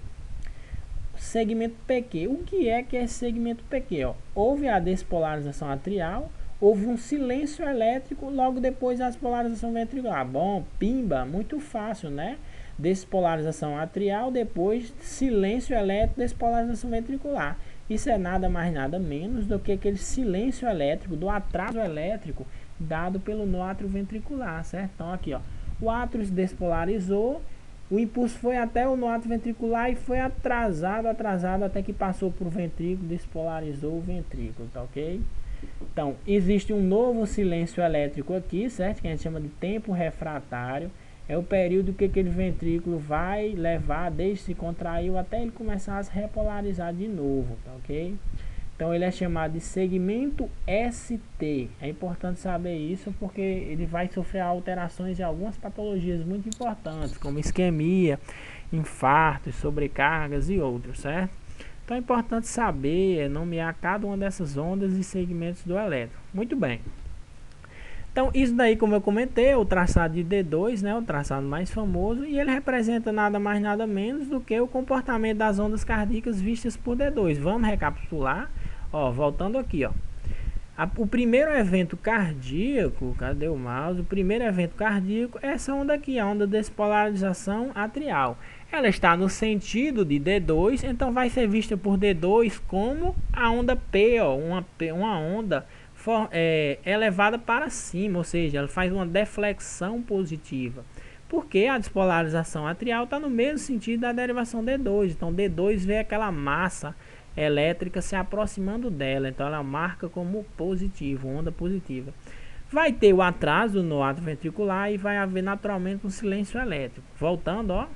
Segmento PQ. O que é esse segmento PQ? Ó, houve a despolarização atrial, houve um silêncio elétrico, logo depois a despolarização ventricular. Bom, pimba, muito fácil, né? Despolarização atrial, depois silêncio elétrico, despolarização ventricular. Isso é nada mais nada menos do que aquele silêncio elétrico, do atraso elétrico dado pelo nó atrioventricular, certo? Então aqui, ó, o átrio se despolarizou, o impulso foi até o nó atrioventricular e foi atrasado até que passou por ventrículo, despolarizou o ventrículo, tá ok? Então, existe um novo silêncio elétrico aqui, certo? Que a gente chama de tempo refratário. É o período que aquele ventrículo vai levar desde se contraiu até ele começar a se repolarizar de novo, tá ok? Então, ele é chamado de segmento ST. É importante saber isso porque ele vai sofrer alterações em algumas patologias muito importantes, como isquemia, infartos, sobrecargas e outros, certo? Então é importante saber nomear cada uma dessas ondas e segmentos do elétron. Muito bem. Então isso daí, como eu comentei, é o traçado de D2, né, o traçado mais famoso, e ele representa nada mais nada menos do que o comportamento das ondas cardíacas vistas por D2. Vamos recapitular, ó, voltando aqui, ó. O primeiro evento cardíaco, cadê o mouse? O primeiro evento cardíaco é essa onda aqui, a onda de despolarização atrial. Ela está no sentido de D2, então vai ser vista por D2 como a onda P, ó, uma onda elevada para cima, ou seja, ela faz uma deflexão positiva. Porque a despolarização atrial está no mesmo sentido da derivação D2, então D2 vê aquela massa elétrica se aproximando dela, então ela marca como positivo, onda positiva. Vai ter o atraso no ato ventricular e vai haver naturalmente um silêncio elétrico. Voltando, ó.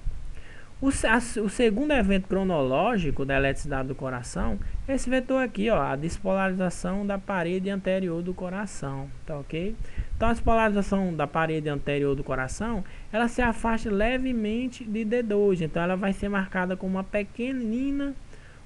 O segundo evento cronológico da eletricidade do coração é esse vetor aqui, ó, a despolarização da parede anterior do coração, tá ok? Então a despolarização da parede anterior do coração, ela se afasta levemente de D2, então ela vai ser marcada com uma pequenina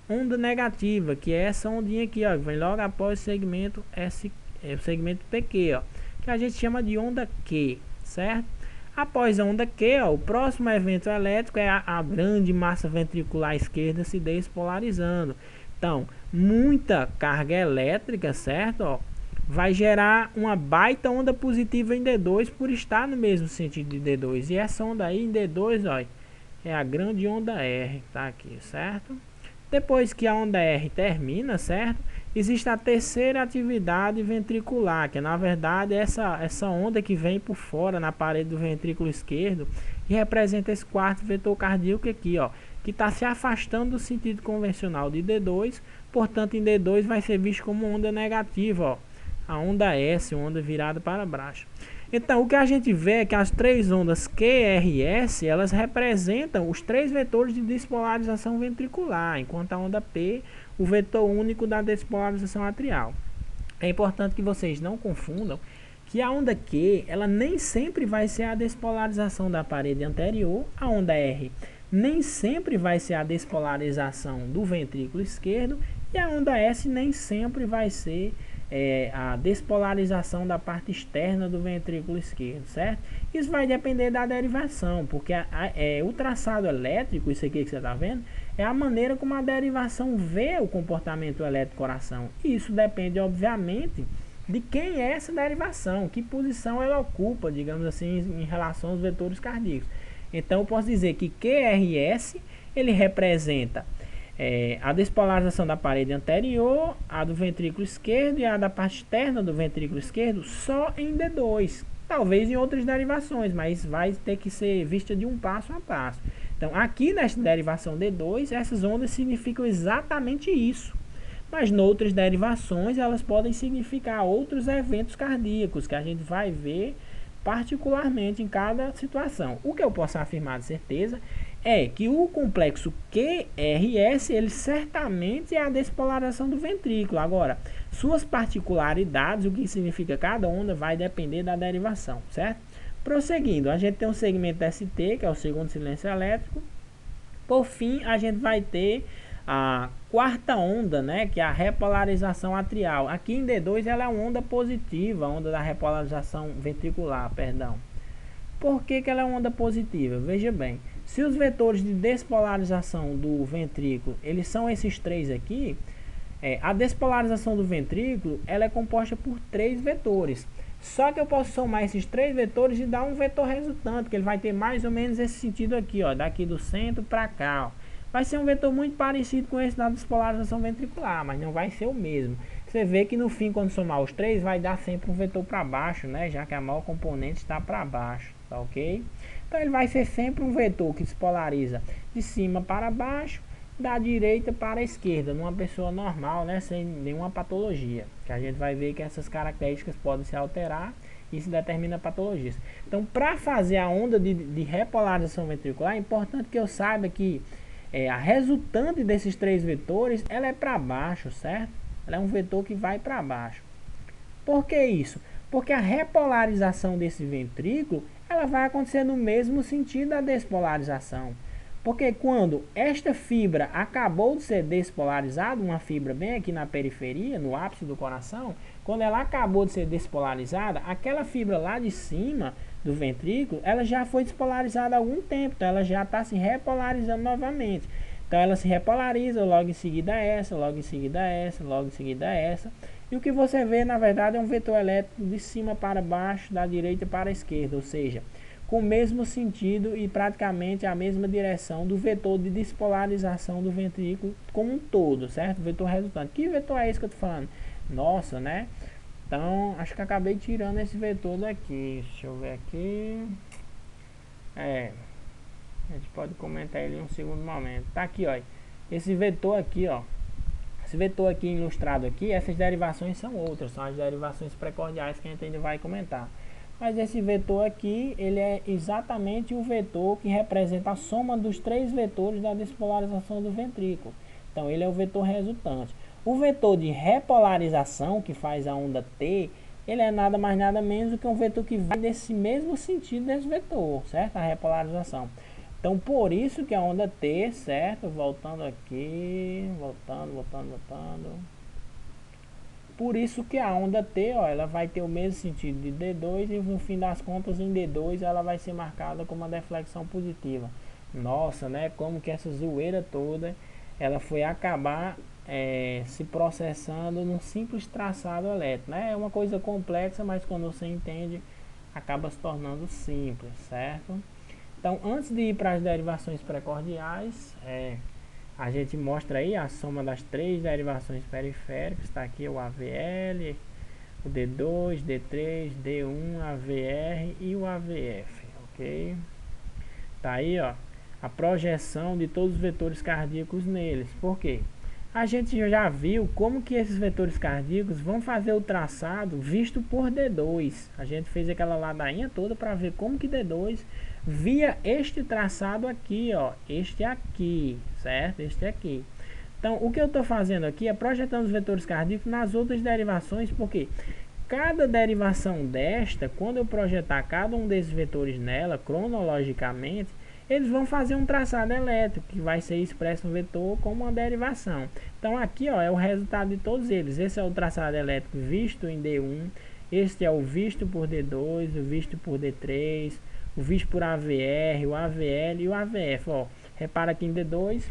onda negativa, que é essa ondinha aqui, ó, que vem logo após o segmento o segmento PQ, ó, que a gente chama de onda Q, certo? Após a onda Q, ó, o próximo evento elétrico é a grande massa ventricular esquerda se despolarizando. Então, muita carga elétrica, certo? Ó, vai gerar uma baita onda positiva em D2 por estar no mesmo sentido de D2. E essa onda aí em D2, ó, é a grande onda R, tá aqui, certo? Depois que a onda R termina, certo? Existe a terceira atividade ventricular, que é, na verdade, essa onda que vem por fora na parede do ventrículo esquerdo e representa esse quarto vetor cardíaco aqui, ó, que está se afastando do sentido convencional de D2, portanto, em D2 vai ser visto como onda negativa, ó, a onda S, onda virada para baixo. Então, o que a gente vê é que as três ondas QRS, elas representam os três vetores de despolarização ventricular, enquanto a onda P, o vetor único da despolarização atrial. É importante que vocês não confundam que a onda Q, ela nem sempre vai ser a despolarização da parede anterior, a onda R nem sempre vai ser a despolarização do ventrículo esquerdo, e a onda S nem sempre vai ser a despolarização da parte externa do ventrículo esquerdo, certo? Isso vai depender da derivação, porque o traçado elétrico, isso aqui que você está vendo, é a maneira como a derivação vê o comportamento elétrico do coração. Isso depende, obviamente, de quem é essa derivação, que posição ela ocupa, digamos assim, em relação aos vetores cardíacos. Então, eu posso dizer que QRS, ele representa a despolarização da parede anterior, a do ventrículo esquerdo e a da parte externa do ventrículo esquerdo só em D2. Talvez em outras derivações, mas vai ter que ser vista de um passo a passo. Então, aqui nesta derivação D2, essas ondas significam exatamente isso. Mas, em outras derivações, elas podem significar outros eventos cardíacos que a gente vai ver particularmente em cada situação. O que eu posso afirmar de certeza é que o complexo QRS, ele certamente é a despolarização do ventrículo. Agora, suas particularidades, o que significa cada onda, vai depender da derivação, certo? Prosseguindo, a gente tem um segmento ST, que é o segundo silêncio elétrico. Por fim, a gente vai ter a quarta onda, né, que é a repolarização atrial. Aqui em D2 ela é uma onda positiva, a onda da repolarização ventricular, perdão. Por que ela é uma onda positiva? Veja bem, se os vetores de despolarização do ventrículo, eles são esses três aqui, a despolarização do ventrículo, ela é composta por três vetores. Só que eu posso somar esses três vetores e dar um vetor resultante, que ele vai ter mais ou menos esse sentido aqui, ó, daqui do centro para cá, ó. Vai ser um vetor muito parecido com esse da despolarização ventricular, mas não vai ser o mesmo. Você vê que no fim, quando somar os três, vai dar sempre um vetor para baixo, né? Já que a maior componente está para baixo, tá ok? Então ele vai ser sempre um vetor que despolariza de cima para baixo, da direita para a esquerda, numa pessoa normal, né? Sem nenhuma patologia. Que a gente vai ver que essas características podem se alterar. Isso determina patologias. Então, para fazer a onda de repolarização ventricular, é importante que eu saiba que a resultante desses três vetores, ela é para baixo, certo? Ela é um vetor que vai para baixo. Por que isso? Porque a repolarização desse ventrículo, ela vai acontecer no mesmo sentido da despolarização. Porque quando esta fibra acabou de ser despolarizada, uma fibra bem aqui na periferia, no ápice do coração, quando ela acabou de ser despolarizada, aquela fibra lá de cima do ventrículo, ela já foi despolarizada há algum tempo, então ela já está se repolarizando novamente. Então ela se repolariza, logo em seguida essa, logo em seguida essa, logo em seguida essa. E o que você vê, na verdade, é um vetor elétrico de cima para baixo, da direita para a esquerda, ou seja, com o mesmo sentido e praticamente a mesma direção do vetor de despolarização do ventrículo como um todo, certo? O vetor resultante. Que vetor é esse que eu estou falando? Nossa, né? Então, acho que acabei tirando esse vetor daqui. Deixa eu ver aqui. A gente pode comentar ele em um segundo momento. Tá aqui, ó. Esse vetor aqui, ó. Esse vetor aqui ilustrado aqui, essas derivações são outras. São as derivações precordiais que a gente ainda vai comentar. Mas esse vetor aqui, ele é exatamente o vetor que representa a soma dos três vetores da despolarização do ventrículo. Então, ele é o vetor resultante. O vetor de repolarização, que faz a onda T, ele é nada mais nada menos do que um vetor que vai nesse mesmo sentido desse vetor, certo? A repolarização. Então, por isso que a onda T, certo? Voltando aqui, voltando. Por isso que a onda T, ó, ela vai ter o mesmo sentido de D2 e no fim das contas em D2 ela vai ser marcada como uma deflexão positiva. Nossa, né? Como que essa zoeira toda ela foi acabar se processando num simples traçado elétrico, né? É uma coisa complexa, mas quando você entende acaba se tornando simples, certo? Então, antes de ir para as derivações precordiais, a gente mostra aí a soma das três derivações periféricas. Está aqui o AVL, o D2, D3, D1, AVR e o AVF, ok? Tá aí, ó, a projeção de todos os vetores cardíacos neles. Por quê? A gente já viu como que esses vetores cardíacos vão fazer o traçado visto por D2. A gente fez aquela ladainha toda para ver como que D2 via este traçado aqui, ó, este aqui, certo? Este aqui. Então, o que eu estou fazendo aqui é projetando os vetores cardíacos nas outras derivações, porque cada derivação desta, quando eu projetar cada um desses vetores nela, cronologicamente, eles vão fazer um traçado elétrico que vai ser expresso no vetor como uma derivação. Então aqui, ó, é o resultado de todos eles. Esse é o traçado elétrico visto em D1, este é o visto por D2, o visto por D3, o visto por AVR, o AVL e o AVF, ó. Repara aqui em D2,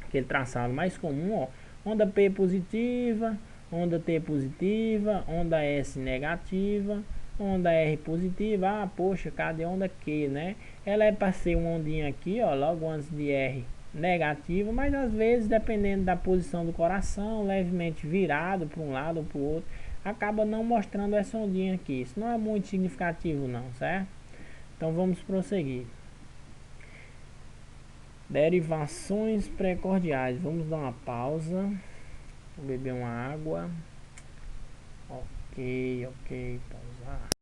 aquele traçado mais comum, ó, onda P positiva, onda T positiva, onda S negativa, onda R positiva. Ah, poxa, cadê onda Q, né? Ela é para ser uma ondinha aqui, ó, logo antes de R negativa, mas às vezes, dependendo da posição do coração, levemente virado para um lado ou para o outro, acaba não mostrando essa ondinha aqui. Isso não é muito significativo não, certo? Então vamos prosseguir. Derivações precordiais. Vamos dar uma pausa. Vou beber uma água. Ok, pausar.